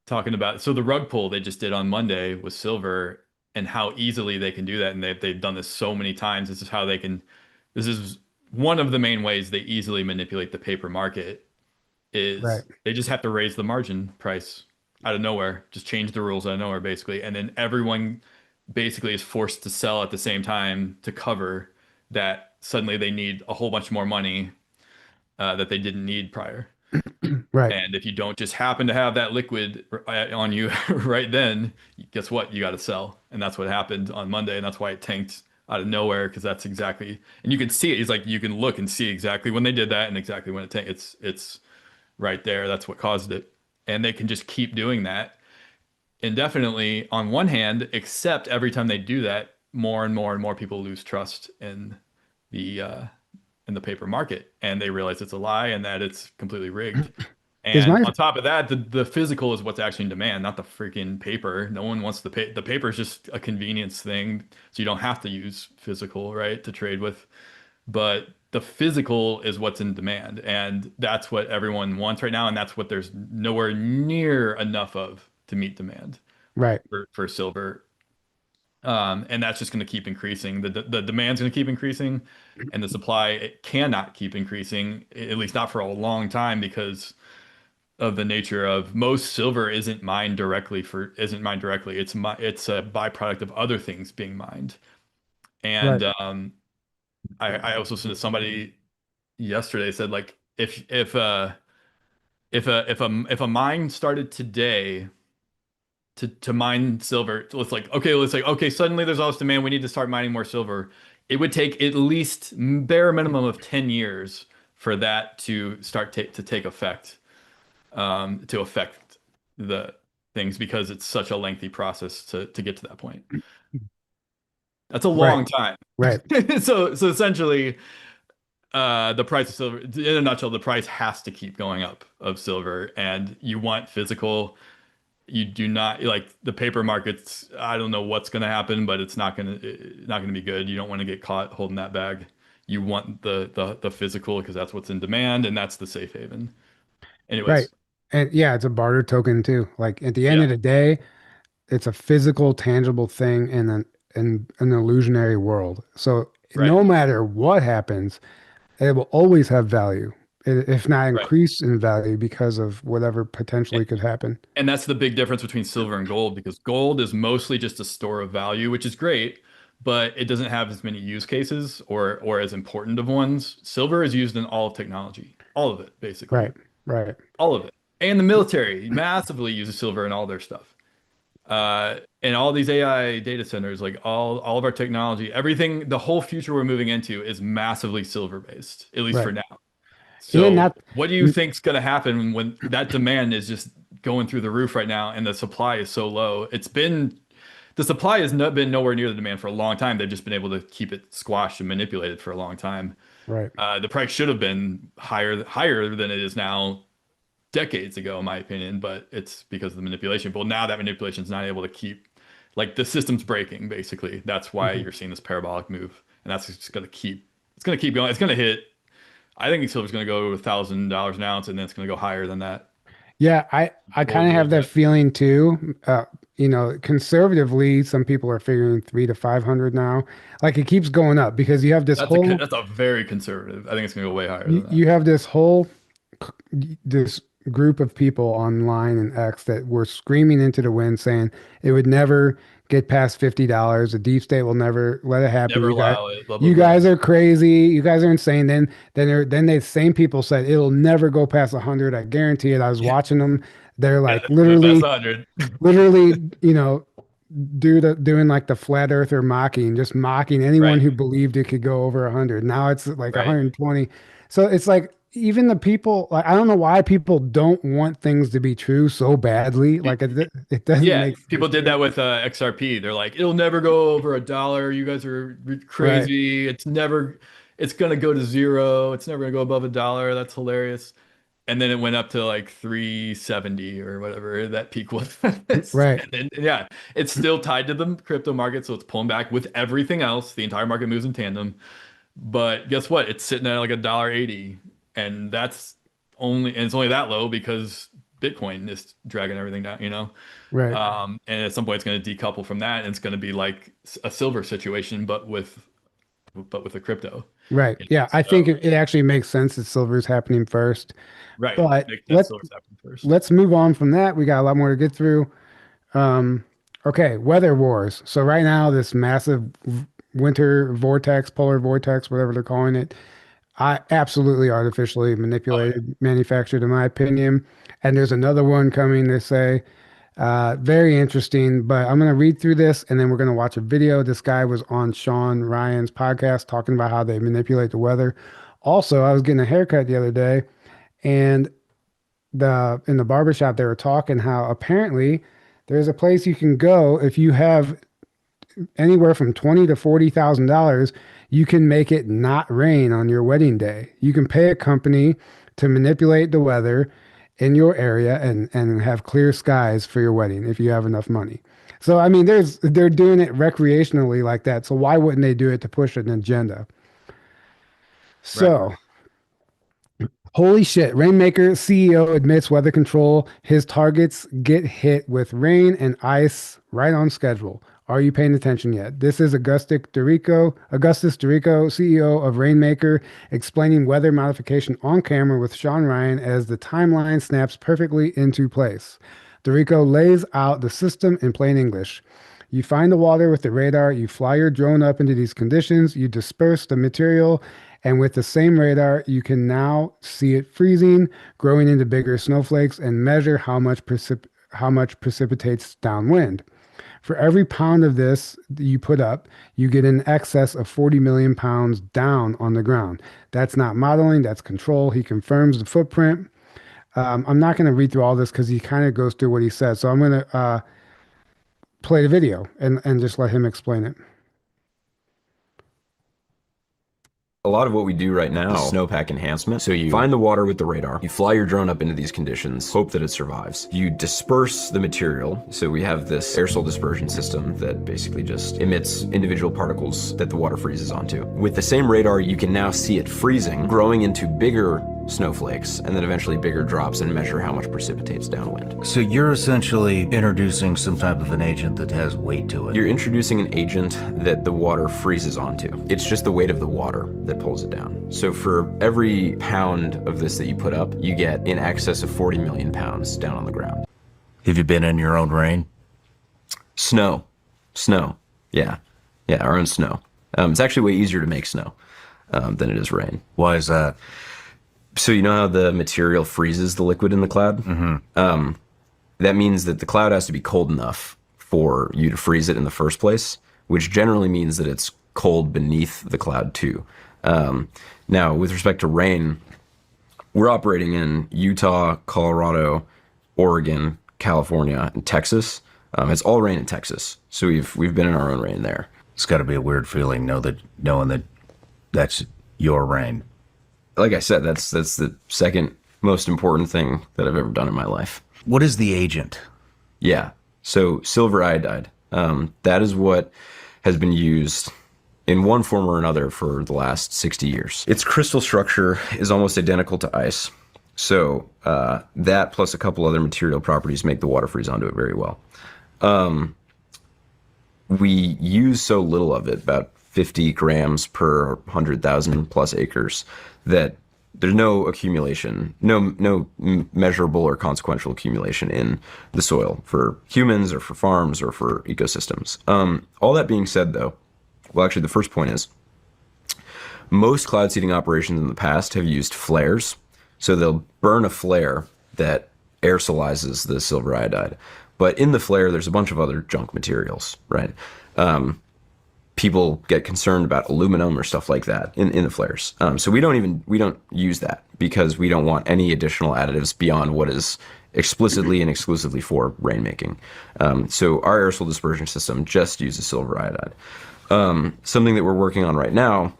talking about so the rug pull they just did on Monday with silver and how easily they can do that. And they've done this so many times. This is one of the main ways they easily manipulate the paper market Right. is they just have to raise the margin price out of nowhere, just change the rules out of nowhere, basically. And then everyone basically is forced to sell at the same time to cover that suddenly they need a whole bunch more money that they didn't need prior. Right. And if you don't just happen to have that liquid on you right then, guess what? You got to sell. And that's what happened on Monday. And that's why it tanked out of nowhere because that's exactly, and you can see it. It's like you can look and see exactly when they did that and exactly when it tanked. It's right there. That's what caused it. And they can just keep doing that indefinitely on one hand, except every time they do that, more and more and more people lose trust the in the paper market and they realize it's a lie and that it's completely rigged. Is And my on top of that, the physical is what's actually in demand, not the freaking paper. No one wants the paper is just a convenience thing, so you don't have to use physical, right, to trade with. but the physical is what's in demand, and that's what everyone wants right now, and that's what there's nowhere near enough of to meet demand Right. for silver. And that's just going to keep increasing. The demand's going to keep increasing, and the supply it cannot keep increasing, at least not for a long time, because of the nature of most silver isn't mined directly. It's a byproduct of other things being mined. Right. And I also listened to somebody yesterday said like if a mine started today to mine silver, so it's like okay, suddenly there's all this demand, we need to start mining more silver. It would take at least bare minimum of 10 years for that to start to take effect, to affect the things, because it's such a lengthy process to get to that point. That's a Right. long time. Right. So essentially, the price of silver, in a nutshell, the price has to keep going up of silver, and you want physical. You do not like the paper markets. I don't know what's going to happen, but it's not gonna be good. You don't want to get caught holding that bag. You want the physical, because that's what's in demand, and that's the safe haven. Right. Anyways, And yeah, it's a barter token too. Like at the end yeah, of the day, it's a physical, tangible thing in an illusionary world. So right, no matter what happens, it will always have value, if not right. increase in value because of whatever potentially could happen. And that's the big difference between silver and gold, because gold is mostly just a store of value, which is great, but it doesn't have as many use cases or as important of ones. Silver is used in all of technology, all of it, basically, Right. Right. all of it. And the military massively uses silver in all their stuff. And all these AI data centers, like all of our technology, everything, the whole future we're moving into is massively silver based, at least for Right. now. And So, not what do you think's going to happen when that demand is just going through the roof right now, and the supply is so low? The supply has not been nowhere near the demand for a long time. They've just been able to keep it squashed and manipulated for a long time. right. The price should have been higher than it is now decades ago, in my opinion, but it's because of the manipulation. But now that manipulation is not able to keep, like the system's breaking, basically. That's why Mhm. you're seeing this parabolic move, and that's just it's going to keep going. It's going to hit. I think silver's going to go to $1,000 an ounce, and then it's going to go higher than that. Yeah, I kind Gold a of little have that bit. feeling too. Conservatively, some people are figuring 300 to 500 now. Like it keeps going up because you have this whole That's a very conservative. I think it's going to go way higher you, than that. you have this whole this group of people online and X that were screaming into the wind saying it would never get past $50. The deep state will never let it happen. Never allow it. Blah blah You blah. guys are crazy. You guys are insane. Then the same people said it'll never go past 100. I guarantee it. I was watching them. They're Yeah, like go past literally, 100. literally, doing like the flat earther mocking, just mocking anyone Right, who believed it could go over 100. Now it's like right. 120. So it's like even the people, like I don't know why people don't want things to be true so badly. Like it doesn't Yeah, make sense people to did me. that with XRP. They're like, it'll never go over $1. You guys are Right, crazy. It's gonna go to zero. It's never gonna go above $1. That's hilarious. And then it went up to like 370 or whatever that peak was. right, And then, yeah, it's still tied to the crypto market, so it's pulling back with everything else. The entire market moves in tandem. But guess what? It's sitting at like $1.80, and it's only that low because Bitcoin is dragging everything down. right, And at some point, it's going to decouple from that, and it's going to be like a silver situation, but with a crypto. right. Yeah, I think So it actually makes sense that silver is happening first. right, But make that silver's happening first. let's move on from that. We got a lot more to get through. Um, okay, weather wars. So right now, this massive winter vortex, polar vortex, whatever they're calling it, I absolutely artificially Oh yeah. manipulated, manufactured, in my opinion. And there's another one coming, they say. Very interesting, but I'm going to read through this and then we're going to watch a video. This guy was on Sean Ryan's podcast talking about how they manipulate the weather. Also, I was getting a haircut the other day and in the barber shop they were talking how apparently there's a place you can go if you have anywhere from 20 to $40,000, you can make it not rain on your wedding day. You can pay a company to manipulate the weather in your area and have clear skies for your wedding if you have enough money. So I mean, they're doing it recreationally like that. So why wouldn't they do it to push an agenda? Right. So, holy shit. Rainmaker CEO admits weather control. His targets get hit with rain and ice right on schedule. Are you paying attention yet? This is Augustus Dorico, CEO of Rainmaker, explaining weather modification on camera with Sean Ryan as the timeline snaps perfectly into place. Dorico lays out the system in plain English. You find the water with the radar, you fly your drone up into these conditions, you disperse the material, and with the same radar, you can now see it freezing, growing into bigger snowflakes, and measure how much precipitates downwind. For every pound of this you put up, you get in excess of 40 million pounds down on the ground. That's not modeling, that's control. He confirms the footprint. I'm not going to read through all this because he kind of goes through what he says. So I'm going to play the video and just let him explain it. A lot of what we do right now is snowpack enhancement. So you find the water with the radar, you fly your drone up into these conditions, hope that it survives. You disperse the material. So we have this aerosol dispersion system that basically just emits individual particles that the water freezes onto. With the same radar, you can now see it freezing, growing into bigger snowflakes, and then eventually bigger drops, and measure how much precipitates downwind. So you're essentially introducing some type of an agent that has weight to it. You're introducing an agent that the water freezes onto. It's just the weight of the water that pulls it down. So for every pound of this that you put up, you get in excess of 40 million pounds down on the ground. Have you been in your own rain? Snow. Yeah, our own snow. It's actually way easier to make snow than it is rain. Why is that? So you know how the material freezes the liquid in the cloud? Mm-hmm. That means that the cloud has to be cold enough for you to freeze it in the first place, which generally means that it's cold beneath the cloud too. Now, with respect to rain, we're operating in Utah, Colorado, Oregon, California, and Texas. It's all rain in Texas, so we've been in our own rain there. It's got to be a weird feeling knowing that that's your rain. Like I said, that's the second most important thing that I've ever done in my life. What is the agent? Yeah, so silver iodide. That is what has been used in one form or another for the last 60 years. Its crystal structure is almost identical to ice. So that plus a couple other material properties make the water freeze onto it very well. We use so little of it, about 50 grams per 100,000 plus acres, that there's no accumulation, no measurable or consequential accumulation in the soil for humans or for farms or for ecosystems. All that being said, though, well, actually, the first point is most cloud seeding operations in the past have used flares. So they'll burn a flare that aerosolizes the silver iodide. But in the flare, there's a bunch of other junk materials, right? People get concerned about aluminum or stuff like that in the flares. So we don't use that because we don't want any additional additives beyond what is explicitly and exclusively for rainmaking. So our aerosol dispersion system just uses silver iodide. Something that we're working on right now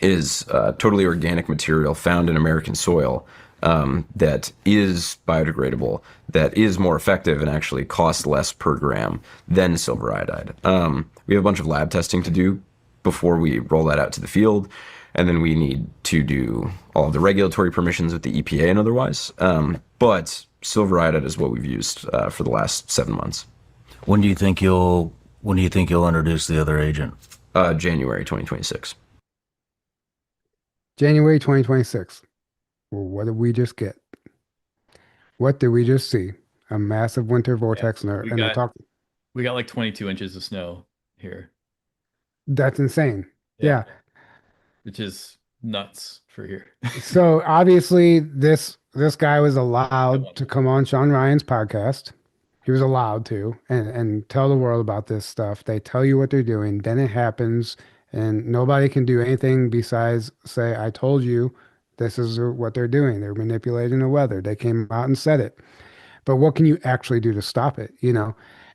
is totally organic material found in American soil that is biodegradable, that is more effective and actually costs less per gram than silver iodide. We have a bunch of lab testing to do before we roll that out to the field, and then we need to do all of the regulatory permissions with the EPA and otherwise. But silver iodide is what we've used for the last 7 months. When do you think you'll introduce the other agent? January 2026. January 2026. Well, what did we just get? What did we just see? A massive winter vortex we got like 22 inches of snow here. That's insane. Yeah. Which is nuts for here. So obviously this guy was allowed to come on Sean Ryan's podcast. He was allowed to and tell the world about this stuff. They tell you what they're doing, then it happens, and nobody can do anything besides say, I told you this is what they're doing. They're manipulating the weather. They came out and said it. But what can you actually do to stop it,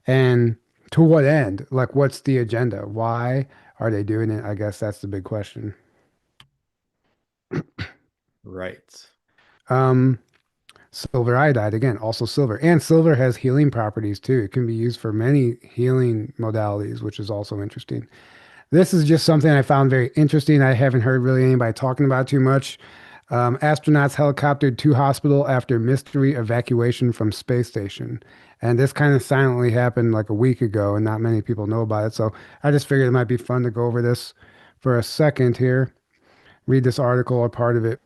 And to what end? Like, what's the agenda? Why are they doing it? I guess that's the big question. Right. Silver iodide, again, also silver. And silver has healing properties too. It can be used for many healing modalities, which is also interesting. This is just something I found very interesting. I haven't heard really anybody talking about too much. Astronauts helicoptered to hospital after mystery evacuation from space station. And this kind of silently happened like a week ago, and not many people know about it. So I just figured it might be fun to go over this for a second here, read this article or part of it.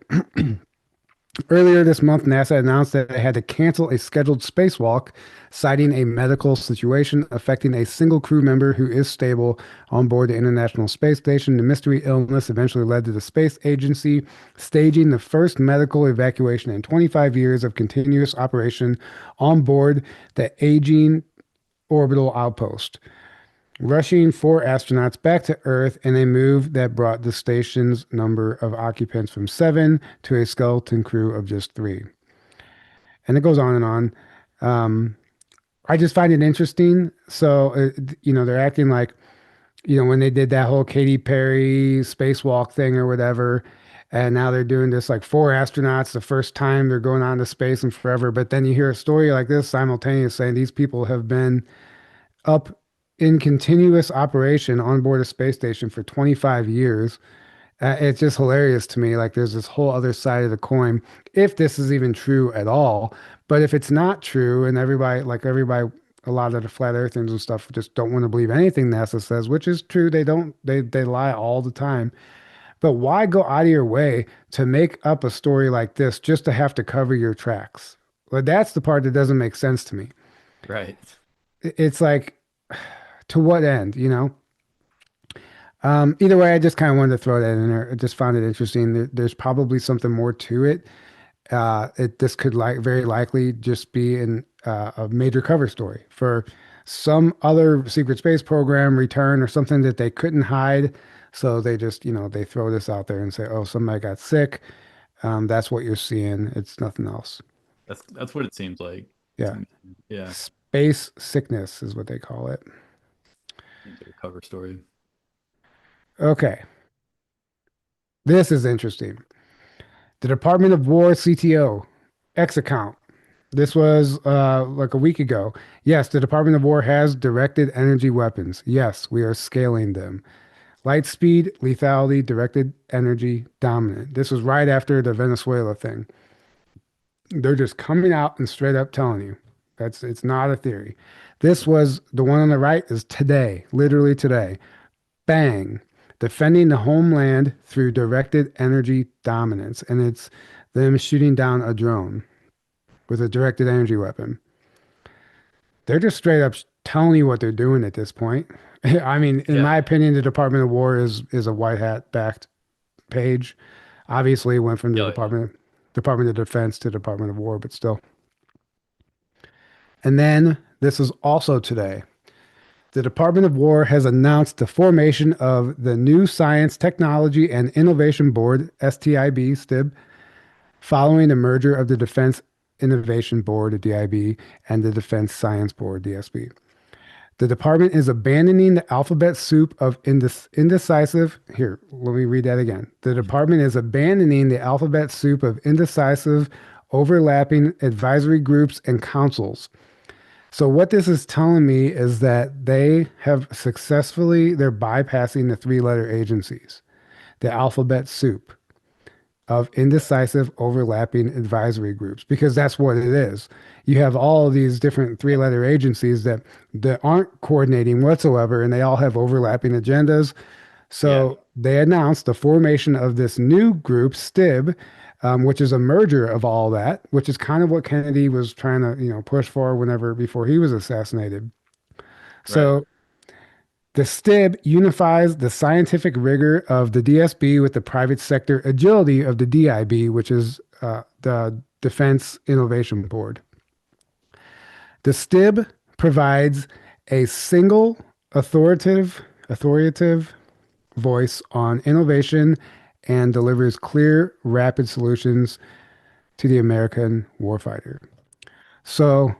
Earlier this month, NASA announced that it had to cancel a scheduled spacewalk, citing a medical situation affecting a single crew member who is stable on board the International Space Station. The mystery illness eventually led to the space agency staging the first medical evacuation in 25 years of continuous operation on board the aging orbital outpost, rushing four astronauts back to Earth in a move that brought the station's number of occupants from seven to a skeleton crew of just three. And it goes on and on. Um, I just find it interesting. So, they're acting like, when they did that whole Katy Perry spacewalk thing or whatever, and now they're doing this like four astronauts, the first time they're going on to space and forever. But then you hear a story like this simultaneous saying these people have been up in continuous operation on board a space station for 25 years. It's just hilarious to me. Like there's this whole other side of the coin, if this is even true at all. But if it's not true, and everybody, a lot of the flat earthers and stuff just don't want to believe anything NASA says, which is true. They don't. They lie all the time. But why go out of your way to make up a story like this just to have to cover your tracks? Well, that's the part that doesn't make sense to me. Right. It's like, to what end, Either way, I just kind of wanted to throw that in there. I just found it interesting. There's probably something more to it. This could very likely just be a major cover story for some other secret space program return or something that they couldn't hide. So they just, they throw this out there and say, "Oh, somebody got sick." That's what you're seeing. It's nothing else. That's what it seems like to Yeah. me. Yeah. Space sickness is what they call it. Seems like a cover story. Okay. This is interesting. The Department of War CTO X account. This was like a week ago. Yes, the Department of War has directed energy weapons. Yes, we are scaling them. Light speed, lethality, directed energy, dominant. This was right after the Venezuela thing. They're just coming out and straight up telling you. It's not a theory. This was the one on the right is today, literally today. Bang. Defending the homeland through directed energy dominance. And it's them shooting down a drone with a directed energy weapon. They're just straight up telling you what they're doing at this point. I mean, in my opinion, the Department of War is a white hat backed page. Obviously, it went from the Department of Defense to Department of War, but still. And then this is also today. The Department of War has announced the formation of the new Science, Technology, and Innovation Board, STIB, following the merger of the Defense Innovation Board, DIB, and the Defense Science Board, DSB. The department is abandoning the alphabet soup of indecisive. Here, let me read that again. The department is abandoning the alphabet soup of indecisive, overlapping advisory groups and councils. So what this is telling me is that they're bypassing the three-letter agencies, the alphabet soup of indecisive overlapping advisory groups, because that's what it is. You have all of these different three-letter agencies that aren't coordinating whatsoever, and they all have overlapping agendas. So they announced the formation of this new group, STIB, which is a merger of all that, which is kind of what Kennedy was trying to, push for before he was assassinated. So the STIB unifies the scientific rigor of the DSB with the private sector agility of the DIB, which is the Defense Innovation Board. The STIB provides a single authoritative voice on innovation and delivers clear, rapid solutions to the American warfighter. So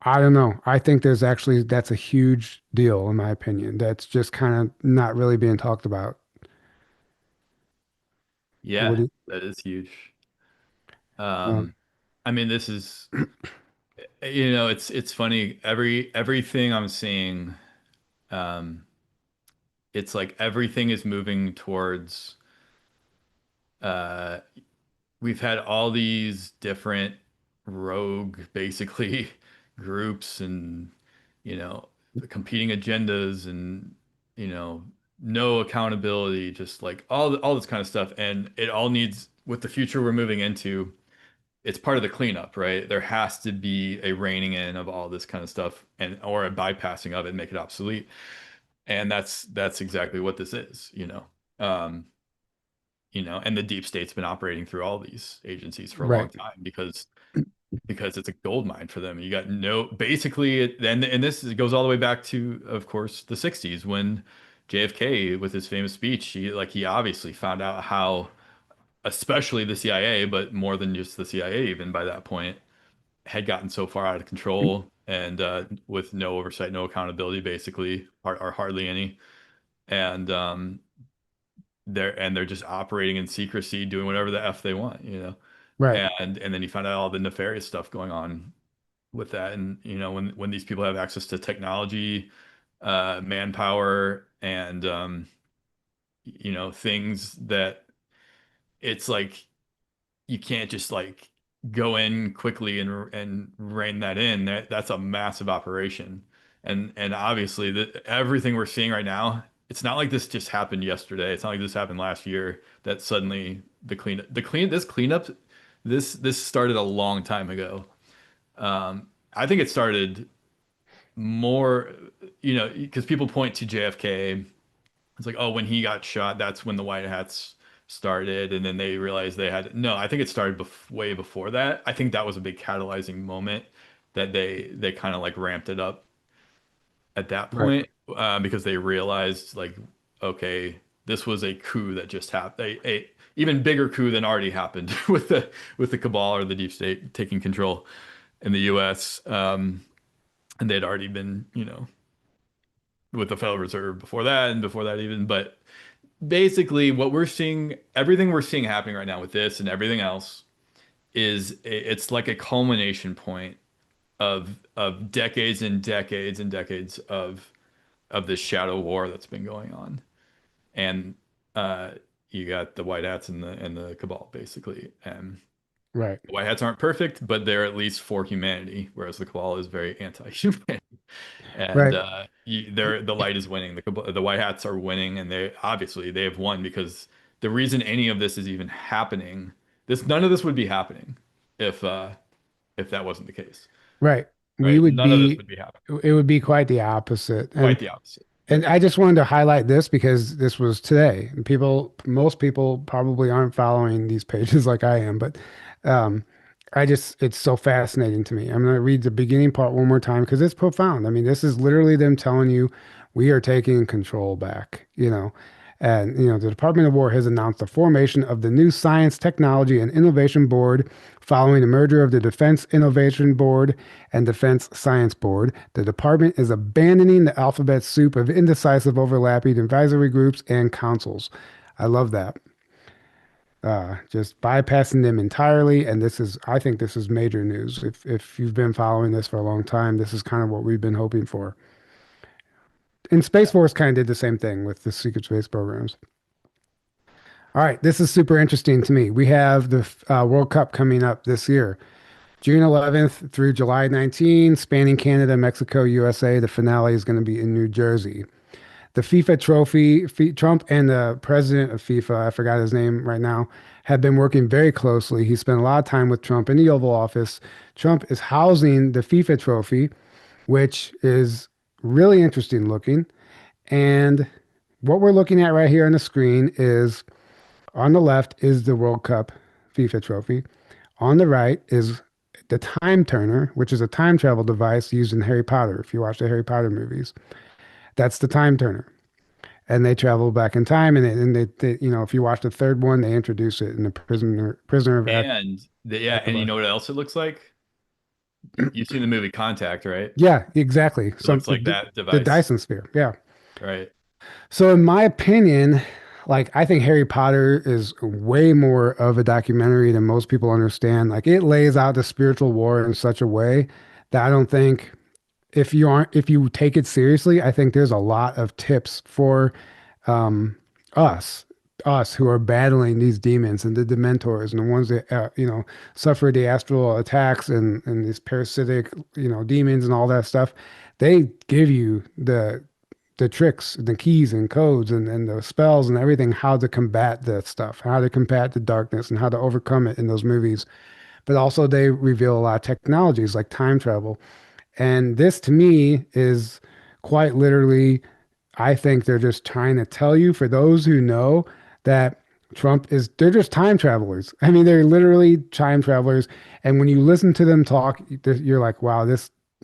I don't know. I think that's a huge deal in my opinion. That's just kind of not really being talked about. Yeah, that is huge. I mean, this is, it's funny. Everything I'm seeing, it's like everything is moving towards uh we've had all these different rogue basically groups and you know competing agendas and you know no accountability, just like all this kind of stuff, and it all needs with the future we're moving into. It's part of the cleanup, right? There has to be a reining in of all this kind of stuff and or a bypassing of it and make it obsolete. And that's exactly what this is, you know. Um, and the deep state's been operating through all these agencies for a long Right. time because it's a gold mine for them. You got no basically, and this goes all the way back to, of course, the 60s when JFK with his famous speech, he obviously found out how, especially the CIA, but more than just the CIA, even by that point, had gotten so far out of control and with no oversight, no accountability, basically, or hardly any. And they're just operating in secrecy, doing whatever the F they want, you know. Right. And then you find out all the nefarious stuff going on with that. And you know, when these people have access to technology, manpower, and things that it's like you can't just like go in quickly and rein that in. That's a massive operation. And obviously everything we're seeing right now, it's not like this just happened yesterday. It's not like this happened last year that suddenly this cleanup, this started a long time ago. I think it started more, because people point to JFK. It's like, oh, when he got shot, that's when the White Hats started, and then they realized they had no. I think it started way before that. I think that was a big catalyzing moment that they kind of like ramped it up at that Right. point because they realized like, okay, this was a coup that just happened, a even bigger coup than already happened with the cabal or the deep state taking control in the U.S. And they'd already been, with the Federal Reserve before that and before that even. But basically, what we're seeing, everything we're seeing happening right now with this and everything else, it's like a culmination point of decades and decades and decades of this shadow war that's been going on. And uh, you got the white hats and the cabal basically. And Right. the white hats aren't perfect, but they're at least for humanity, whereas the cabal is very anti-human. And Right. the light is winning. The white hats are winning, and they have won because the reason any of this is even happening, none of this would be happening if that wasn't the case, Right. We right? would None of this be, would be happening. it would be quite the opposite. Quite the opposite. And Right. I just wanted to highlight this because this was today. And most people probably aren't following these pages like I am, but um, it's so fascinating to me. I'm going to read the beginning part one more time because it's profound. I mean, this is literally them telling you we are taking control back, And, the Department of War has announced the formation of the new Science, Technology, and Innovation Board following the merger of the Defense Innovation Board and Defense Science Board. The department is abandoning the alphabet soup of indecisive overlapping advisory groups and councils. I love that. Just bypassing them entirely. And I think this is major news. If you've been following this for a long time, this is kind of what we've been hoping for. And Space Force kind of did the same thing with the secret space programs. All right, this is super interesting to me. We have the World Cup coming up this year, June 11th through July 19, spanning Canada, Mexico, USA. The finale is going to be in New Jersey. The FIFA trophy, Trump and the president of FIFA, I forgot his name right now, have been working very closely. He spent a lot of time with Trump in the Oval Office. Trump is housing the FIFA trophy, which is really interesting looking. And what we're looking at right here on the screen is on the left is the World Cup FIFA trophy. On the right is the time turner, which is a time travel device used in Harry Potter. If you watch the Harry Potter movies, that's the time turner. And they travel back in time. If you watch the third one, they introduce it in the prisoner of And you Azkaban. know what else it looks like? You've seen the movie Contact, right? Yeah, exactly. It looks like that The device, Dyson sphere. Yeah. right? So in my opinion, like I think Harry Potter is way more of a documentary than most people understand. Like it lays out the spiritual war in such a way that I don't think if you take it seriously, I think there's a lot of tips for us, us who are battling these demons and the Dementors and the ones that suffer the astral attacks and these parasitic demons and all that stuff. They give you the tricks, the keys and codes and the spells and everything, how to combat that stuff, how to combat the darkness and how to overcome it in those movies. But also they reveal a lot of technologies like time travel. And this to me is quite literally, I think they're just trying to tell you, for those who know, that they're just time travelers. I mean, they're literally time travelers. And when you listen to them talk, you're like, wow,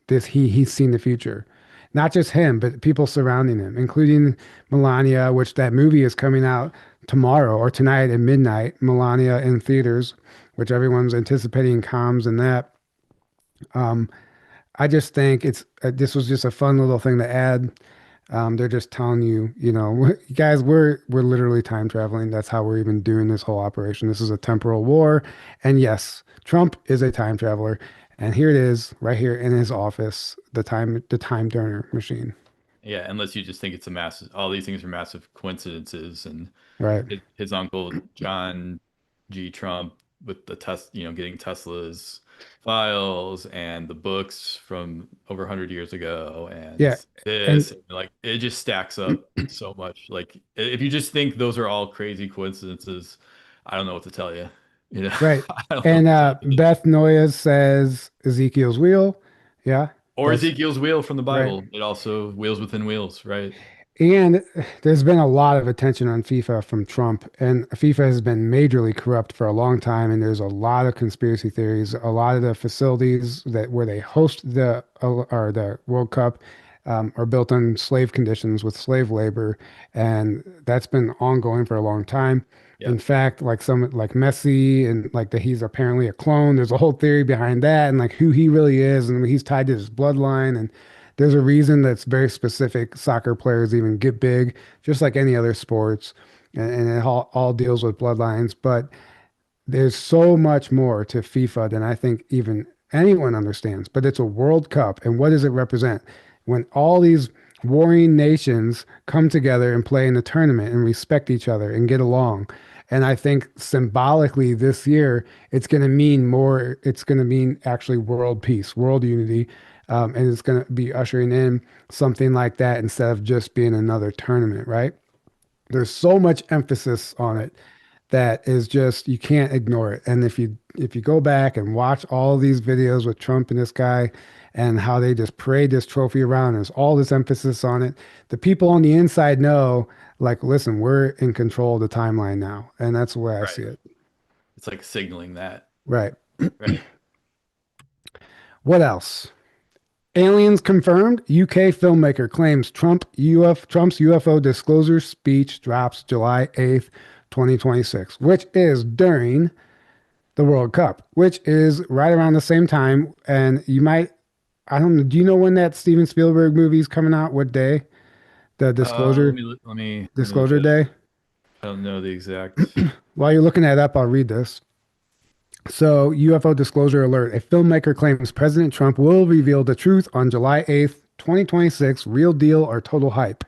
he's seen the future. Not just him, but people surrounding him, including Melania, which that movie is coming out tomorrow or tonight at midnight, Melania in theaters, which everyone's anticipating comms and that. Um, I just think this was just a fun little thing to add. They're just telling you, guys, we're literally time traveling. That's how we're even doing this whole operation. This is a temporal war, and yes, Trump is a time traveler. And here it is, right here in his office, the time turner machine. Yeah, unless you just think it's a massive, all these things are massive coincidences, and Right. his uncle John G. Trump with the getting Tesla's files and the books from over 100 years ago, and Yeah. And this, like, it just stacks up so much. Like, if you just think those are all crazy coincidences, I don't know what to tell you. right. I don't know And what to tell you. Beth Noyes says Ezekiel's wheel. Yeah. Or That's Ezekiel's wheel from the right. Bible. It also wheels within wheels, right? And there's been a lot of attention on FIFA from Trump, and FIFA has been majorly corrupt for a long time. And there's a lot of conspiracy theories. A lot of the facilities where they host the World Cup are built on slave conditions with slave labor, and that's been ongoing for a long time. Yeah. In fact, like Messi and like that he's apparently a clone. There's a whole theory behind that, and like who he really is, and he's tied to his bloodline and there's a reason that's very specific. Soccer players even get big, just like any other sports, and it all deals with bloodlines. But there's so much more to FIFA than I think even anyone understands. But it's a World Cup, and what does it represent? When all these warring nations come together and play in the tournament and respect each other and get along. And I think symbolically this year, it's going to mean more. It's going to mean actually world peace, world unity. And it's going to be ushering in something like that instead of just being another tournament, right? There's so much emphasis on it that is just you can't ignore it. And if you go back and watch all these videos with Trump and this guy and how they just parade this trophy around, there's all this emphasis on it. The people on the inside know, like, listen, we're in control of the timeline now, and that's the way I Right. see it. It's like signaling that. Right. Right. What else? Aliens confirmed. UK filmmaker claims Trump's UFO disclosure speech drops July 8th, 2026, which is during the World Cup, which is right around the same time. And I don't know, do you know when that Steven Spielberg movie is coming out? What day? The Let disclosure me look disclosure at it. day? I don't know the exact. While you're looking that up, I'll read this. So, UFO disclosure alert. A filmmaker claims President Trump will reveal the truth on July 8th, 2026. Real deal or total hype?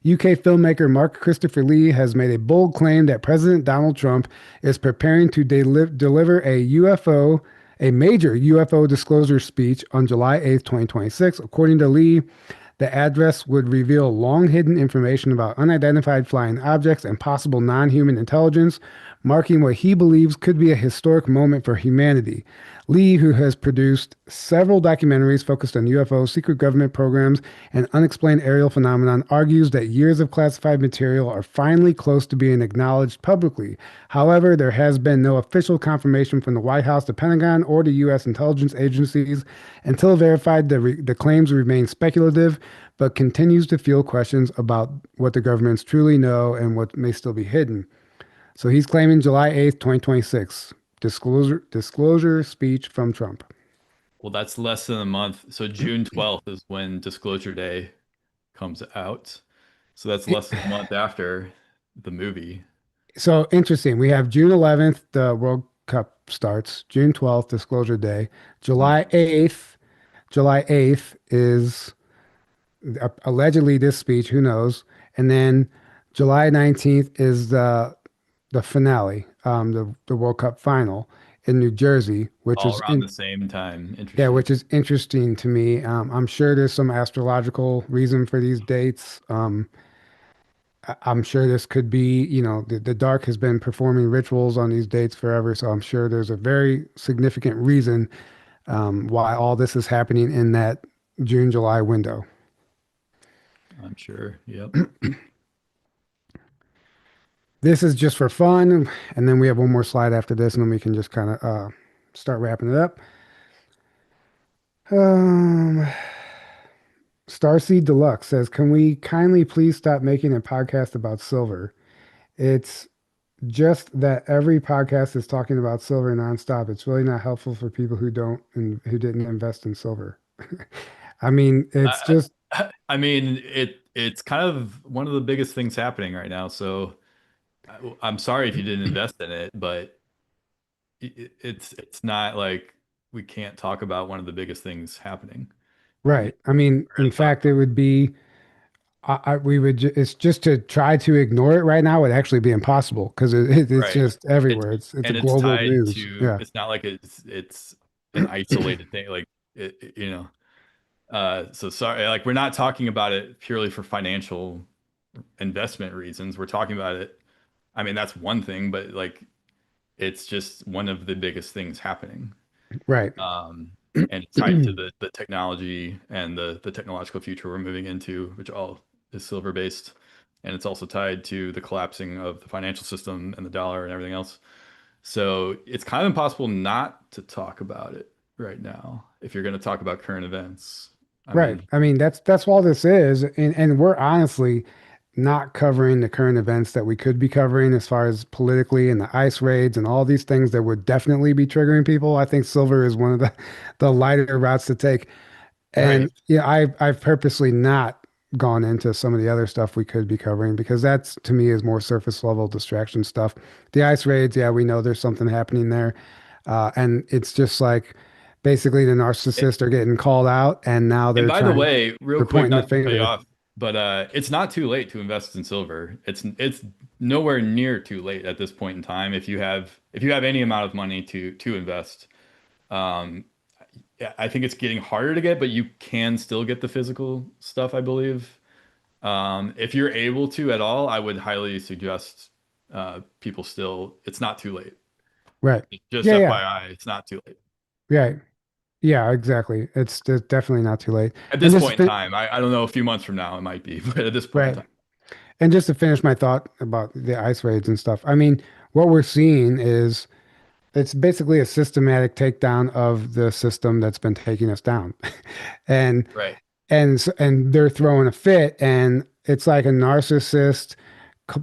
UK filmmaker Mark Christopher Lee has made a bold claim that President Donald Trump is preparing to deliver a major UFO disclosure speech on July 8th, 2026. According to Lee, the address would reveal long hidden information about unidentified flying objects and possible non human intelligence, marking what he believes could be a historic moment for humanity. Lee, who has produced several documentaries focused on UFOs, secret government programs, and unexplained aerial phenomenon, argues that years of classified material are finally close to being acknowledged publicly. However, there has been no official confirmation from the White House, the Pentagon, or the U.S. intelligence agencies. Until verified, the claims remain speculative, but continues to fuel questions about what the governments truly know and what may still be hidden. So he's claiming July 8th, 2026. Disclosure speech from Trump. Well, that's less than a month. So June 12th is when Disclosure Day comes out. So that's less than a month after the movie. So interesting. We have June 11th, the World Cup starts. June 12th, Disclosure Day. July 8th. July 8th is allegedly this speech. Who knows? And then July 19th is the finale, the World Cup final in New Jersey, which All is around the same time. yeah, Interesting. which is interesting to me. I'm sure there's some astrological reason for these dates. I'm sure this could be, the dark has been performing rituals on these dates forever, so I'm sure there's a very significant reason why all this is happening in that June, July window. I'm sure. Yep. This is just for fun, and then we have one more slide after this, and then we can just kind of start wrapping it up. Um, Starseed Deluxe says, "Can we kindly please stop making a podcast about silver? It's just that every podcast is talking about silver nonstop. It's really not helpful for people who don't and who didn't invest in silver." I mean, it's I, just I mean, it's kind of one of the biggest things happening right now. So I'm sorry if you didn't invest in it, but it's not like we can't talk about one of the biggest things happening. I mean, right. I mean, we're in gonna talk fact, it would be we would it's just to try to ignore it right now would actually be impossible because it's right. just It's everywhere. It's a and it's global tied news. to. Yeah. It's not like it's an isolated thing. Like you know. So sorry. Like we're not talking about it purely for financial investment reasons. We're talking about it. I mean, that's one thing, but like it's just one of the biggest things happening. Right. Um, and it's tied to the technology and the technological future we're moving into, which all is silver based. And it's also tied to the collapsing of the financial system and the dollar and everything else. So it's kind of impossible not to talk about it right now if you're going to talk about current events. I Right. mean, I mean, that's all this is. And we're honestly not covering the current events that we could be covering as far as politically and the ICE raids and all these things that would definitely be triggering people. I think silver is one of the lighter routes to take. right. And yeah, I've purposely not gone into some of the other stuff we could be covering because that's to me is more surface level distraction stuff. The ICE raids, yeah, we know there's something happening there. And it's just like basically the narcissists are getting called out and now And by the way, real they're quick, pointing the not to cut you finger. off, but it's not too late to invest in silver. It's nowhere near too late at this point in time if you have any amount of money to invest. Um, yeah, I think it's getting harder to get, but you can still get the physical stuff, I believe. If you're able to at all, I would highly suggest people still. It's not too late. Right. Just Yeah, yeah. FYI, it's not too late. Yeah. Yeah, exactly. It's definitely not too late. At And this point in time, I don't know, a few months from now it might be, but at this point in right. time, And just to finish my thought about the ice raids and stuff, I mean, what we're seeing is it's basically a systematic takedown of the system that's been taking us down. And right. and they're throwing a fit and it's like a narcissist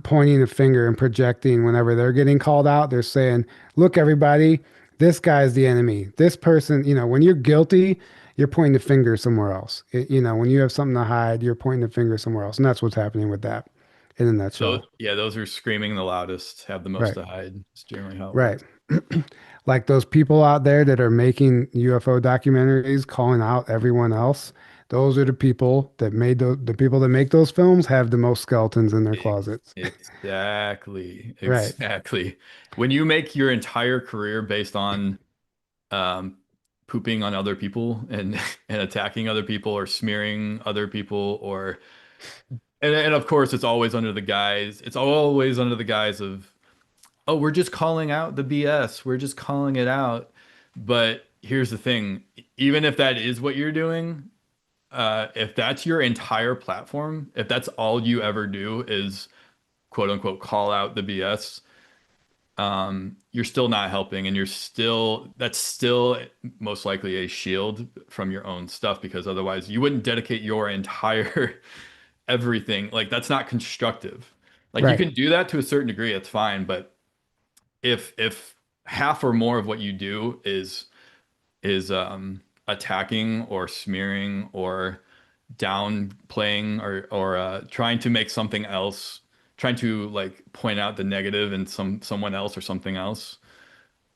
pointing a finger and projecting whenever they're getting called out. They're saying, "Look, everybody, this guy's the enemy. This person, when you're guilty, you're pointing the finger somewhere else. When you have something to hide, you're pointing the finger somewhere else." And that's what's happening with that in a So nutshell. yeah, those who are screaming the loudest have the most Right. to hide. It's generally how it Right. works. Like those people out there that are making UFO documentaries, calling out everyone else. Those are the people that made the people that make those films have the most skeletons in their closets. Exactly. Right. Exactly. When you make your entire career based on um, pooping on other people and and attacking other people or smearing other people or and of course it's always under the guise of, oh, we're just calling out the BS. We're just calling it out. But here's the thing, even if that is what you're doing, if that's your entire platform, if that's all you ever do is quote unquote call out the BS, you're still not helping, and that's still most likely a shield from your own stuff because otherwise you wouldn't dedicate your entire everything. Like that's not constructive. Like you Right. can do that to a certain degree, it's fine, but if half or more of what you do is attacking or smearing or downplaying or trying to make something else, trying to like point out the negative in someone else or something else,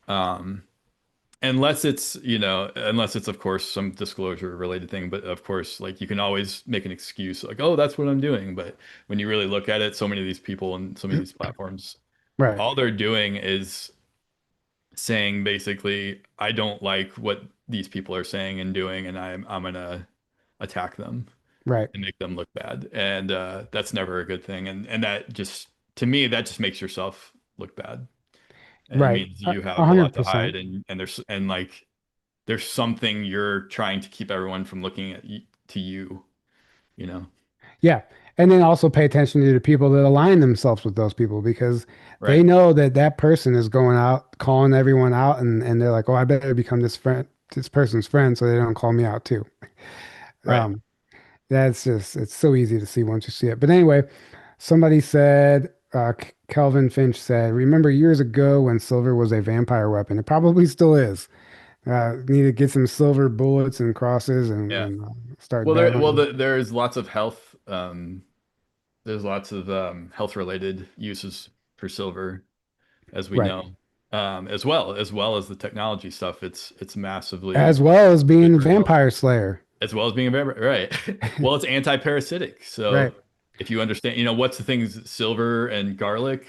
um unless it's, unless it's of course some disclosure related thing, but of course, like you can always make an excuse like, oh, that's what I'm doing. But when you really look at it, so many of these people and so many of these platforms, Right, all they're doing is saying basically, I don't like what these people are saying and doing, and I'm gonna attack them right, and make them look bad. And that's never a good thing. And that just, to me, that just makes yourself look bad. And it right. means you A have a lot hundred to percent. hide, and like there's something you're trying to keep everyone from looking at to you, you know? Yeah. And then also pay attention to the people that align themselves with those people because they Right. know that that person is going out calling everyone out, and they're like, oh, I better become this person's friend so they don't call me out too. Right. Um, that's just, it's so easy to see once you see it. But anyway, somebody said, Kelvin Finch said, remember years ago when silver was a vampire weapon? It probably still is. Need to get some silver bullets and crosses Yeah. and start Well, battling. there's lots of health, there's lots of health related uses for silver, as we Right. know. As well as the technology stuff, it's massively As well as good being for health, Vampire Slayer. as well as being a vampire. Right. Well, it's anti-parasitic. Right. So if you understand, what's the things, silver and garlic,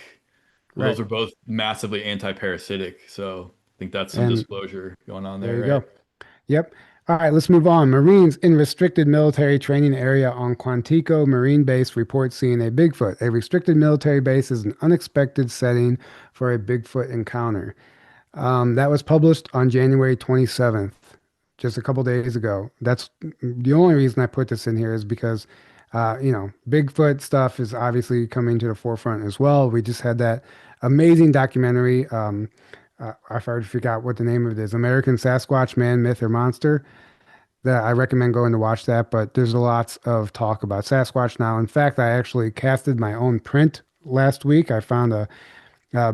well, those Right. are both massively anti-parasitic. So I think that's some And disclosure going on there there, you right? go. Yep. All right, let's move on. Marines in restricted military training area on Quantico Marine Base report seeing a Bigfoot. A restricted military base is an unexpected setting for a Bigfoot encounter. That was published on January 27th, just a couple days ago. That's the only reason I put this in here is because, Bigfoot stuff is obviously coming to the forefront as well. We just had that amazing documentary. I forgot what the name of it is. American Sasquatch Man, Myth, or Monster. That I recommend going to watch that. But there's lots of talk about Sasquatch now. In fact, I actually casted my own print last week. I found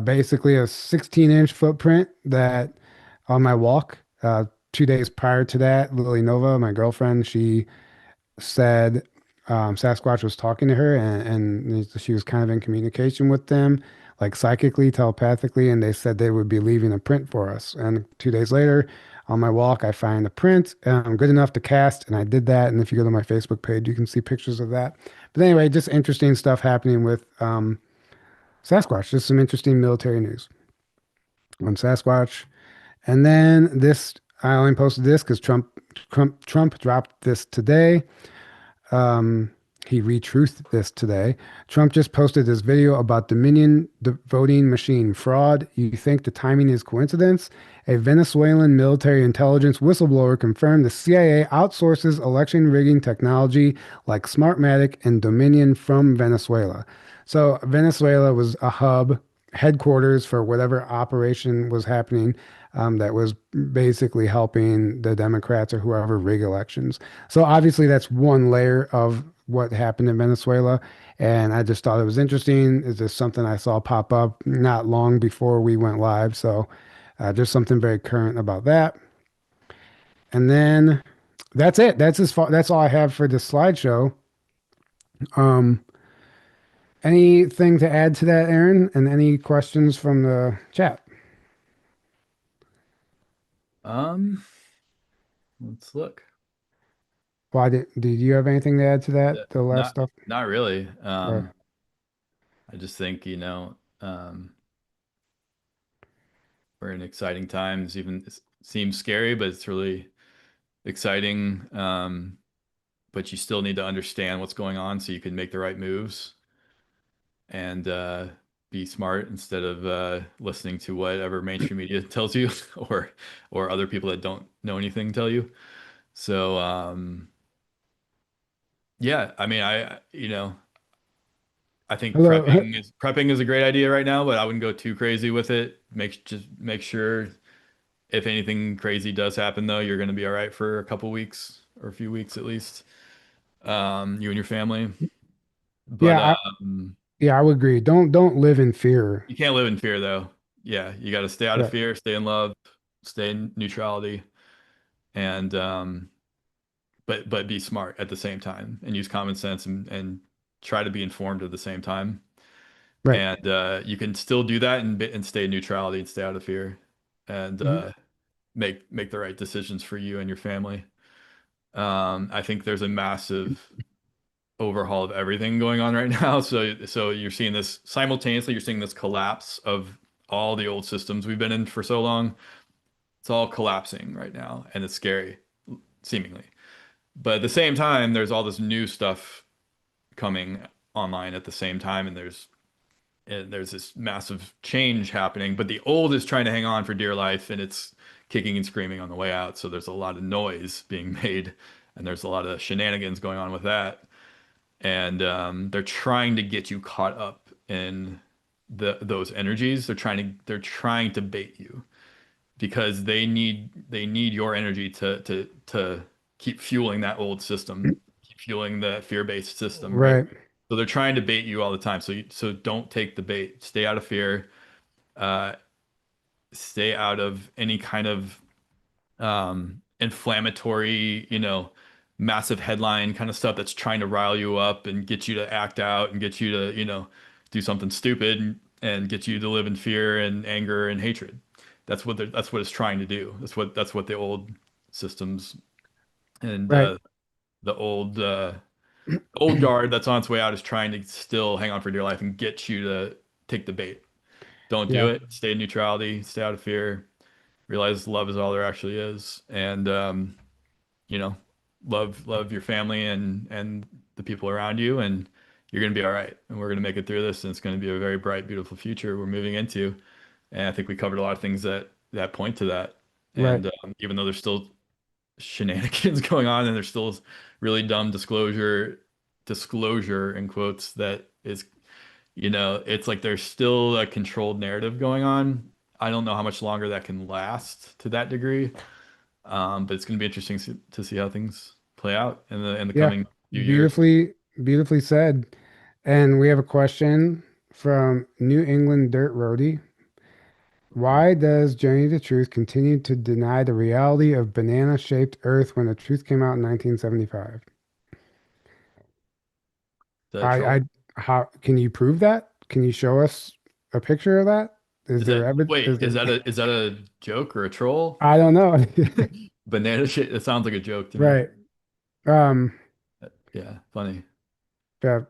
basically a 16-inch footprint that on my walk. 2 days prior to that, Lily Nova, my girlfriend, she said Sasquatch was talking to her and she was kind of in communication with them, like psychically, telepathically, and they said they would be leaving a print for us. And 2 days later, on my walk, I find a print good enough to cast, and I did that. And if you go to my Facebook page, you can see pictures of that. But anyway, just interesting stuff happening with Sasquatch. Just some interesting military news on Sasquatch. And then this, I only posted this because Trump dropped this today. Um, he retruthed this today. Trump just posted this video about Dominion voting machine fraud. You think the timing is coincidence? A Venezuelan military intelligence whistleblower confirmed the CIA outsources election rigging technology like Smartmatic and Dominion from Venezuela. So Venezuela was a hub, headquarters for whatever operation was happening that was basically helping the Democrats or whoever rig elections. So obviously that's one layer of what happened in Venezuela. And I just thought it was interesting. It's just something I saw pop up not long before we went live. So there's something very current about that. And then that's it. That's all I have for this slideshow. Um, Anything to add to that, Aaron? And any questions from the chat? Um, let's look. Why did you have anything to add to Uh, that? The last Not stuff? not really. Or, I just think, we're in exciting times. Even it seems scary, but it's really exciting. But you still need to understand what's going on so you can make the right moves and be smart instead of listening to whatever mainstream media tells you or other people that don't know anything tell you. So yeah, I mean, I think hello. prepping is a great idea right now, but I wouldn't go too crazy with it. Just make sure if anything crazy does happen, though, you're going to be all right for a couple weeks or a few weeks at least, you and your family. But Yeah, yeah, I would agree. Don't live in fear. you can't live in fear, though. Yeah, you got to stay out of Right. fear, stay in love, stay in neutrality, and but be smart at the same time and use common sense and try to be informed at the same time. Right. And you can still do that and stay in neutrality and stay out of fear and Mhm. make the right decisions for you and your family. I think there's a massive overhaul of everything going on right now. So you're seeing this simultaneously, you're seeing this collapse of all the old systems we've been in for so long. It's all collapsing right now, and it's scary, seemingly. But at the same time, there's all this new stuff coming online at the same time, and there's this massive change happening. But the old is trying to hang on for dear life, and it's kicking and screaming on the way out. So there's a lot of noise being made, and there's a lot of shenanigans going on with that. And they're trying to get you caught up in those energies. They're trying to bait you because they need your energy to keep fueling that old system, keep fueling the fear-based system, right? Right. So they're trying to bait you all the time. So don't take the bait. Stay out of fear. Uh, Stay out of any kind of inflammatory, massive headline kind of stuff that's trying to rile you up and get you to act out and get you to, do something stupid and get you to live in fear and anger and hatred. That's what it's trying to do. That's what the old systems and Right. the old guard that's on its way out is trying to still hang on for dear life and get you to take the bait. Don't do Yeah. it. Stay in neutrality. Stay out of fear. Realize love is all there actually is, and you know, love your family and the people around you, and you're gonna be all right. And we're gonna make it through this, and it's gonna be a very bright, beautiful future we're moving into. And I think we covered a lot of things that point to that. Right. And even though there's still shenanigans going on, and there's still really dumb disclosure in quotes that is, it's like there's still a controlled narrative going on. I don't know how much longer that can last to that degree. But it's going to be interesting to see how things play out in the Yeah. coming few years. Beautifully said. And we have a question from New England Dirt Roadie. Why does Journey to Truth continue to deny the reality of banana-shaped Earth when the truth came out in 1975? Is that a I, troll? I, how can you prove that? Can you show us a picture of that? Is Is there that evidence? wait? Is there? Is that a joke or a troll? I don't know. Banana shit. It sounds like a joke to me. Right. Um, Yeah, funny. yeah.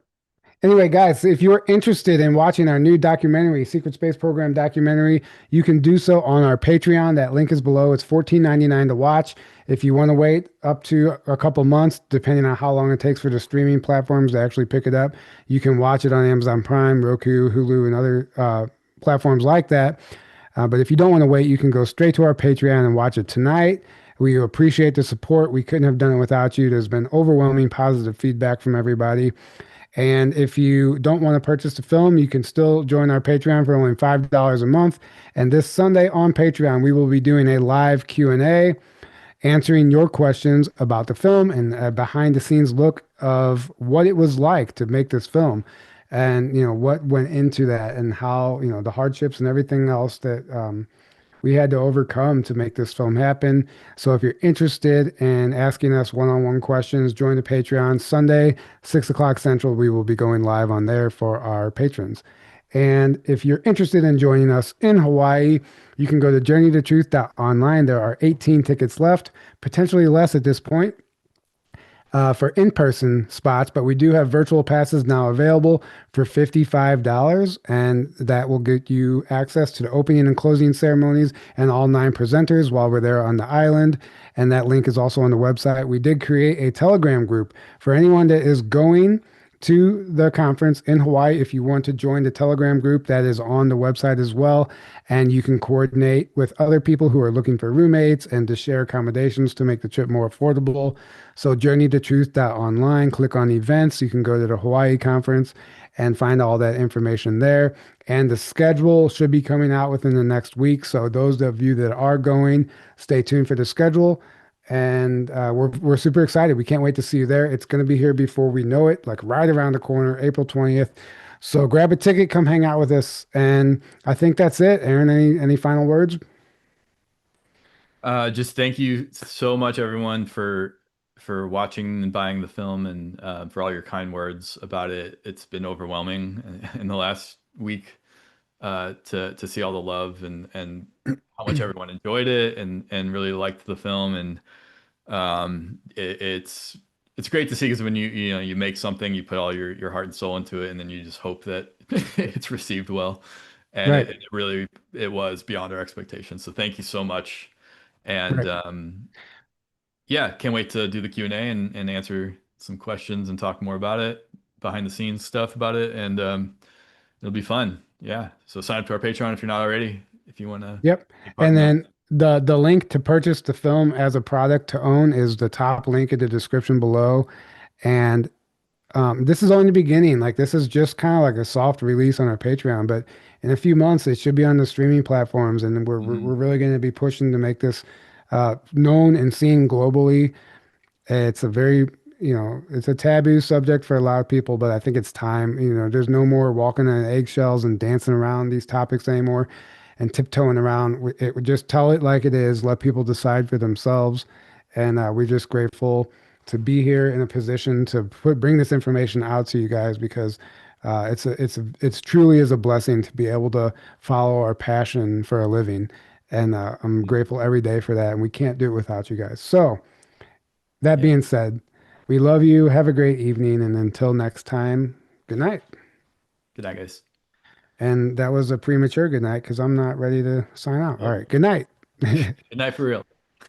Anyway, guys, if you're interested in watching our new documentary, Secret Space Program documentary, you can do so on our Patreon. That link is below. It's $14.99 to watch. If you want to wait up to a couple months, depending on how long it takes for the streaming platforms to actually pick it up, you can watch it on Amazon Prime, Roku, Hulu, and other platforms like that. But if you don't want to wait, you can go straight to our Patreon and watch it tonight. We appreciate the support. We couldn't have done it without you. There's been overwhelming positive feedback from everybody. And if you don't want to purchase the film, you can still join our Patreon for only $5 a month. And this Sunday on Patreon, we will be doing a live Q&A, answering your questions about the film and a behind the scenes look of what it was like to make this film and, what went into that and how, the hardships and everything else that we had to overcome to make this film happen. So if you're interested in asking us one-on-one questions, join the Patreon. Sunday, 6 o'clock Central, we will be going live on there for our patrons. And if you're interested in joining us in Hawaii, you can go to journeytotruth.online. There are 18 tickets left, potentially less at this point for in-person spots, but we do have virtual passes now available for $55, and that will get you access to the opening and closing ceremonies and all 9 presenters while we're there on the island. And that link is also on the website. We did create a Telegram group for anyone that is going to the conference in Hawaii. If you want to join the Telegram group, that is on the website as well. And you can coordinate with other people who are looking for roommates and to share accommodations to make the trip more affordable. So journeytotruth.online, click on events. You can go to the Hawaii conference and find all that information there. And the schedule should be coming out within the next week. So those of you that are going, stay tuned for the schedule. And we're super excited. We can't wait to see you there. It's going to be here before we know it, like right around the corner, April 20th. So grab a ticket, come hang out with us. And I think that's it. Aaron, any final words? Just thank you so much, everyone, for watching and buying the film, and for all your kind words about it. It's been overwhelming in the last week. to see all the love and how much everyone enjoyed it and really liked the film. And it's great to see, because when you know you make something, you put all your heart and soul into it, and then you just hope that it's received well. And Right. it really it was beyond our expectations. So thank you so much. And Right. yeah, can't wait to do the Q&A and answer some questions and talk more about it, behind the scenes stuff about it, and it'll be fun. Yeah. So sign up to our Patreon if you're not already, if you want to Yep. be part And of that. then the link to purchase the film as a product to own is the top link in the description below. And this is only the beginning. Like, this is just kind of like a soft release on our Patreon, but in a few months it should be on the streaming platforms, and we're really going to be pushing to make this known and seen globally. It's a very, it's a taboo subject for a lot of people, but I think it's time. There's no more walking on eggshells and dancing around these topics anymore and tiptoeing around. It would just tell it like it is, let people decide for themselves. And we're just grateful to be here in a position to bring this information out to you guys, because it's truly is a blessing to be able to follow our passion for a living. And I'm grateful every day for that. And we can't do it without you guys. So, that Yeah. being said, we love you. Have a great evening. And until next time, good night. Good night, guys. And that was a premature good night because I'm not ready to sign out. All Oh, right. Good night. good night for real.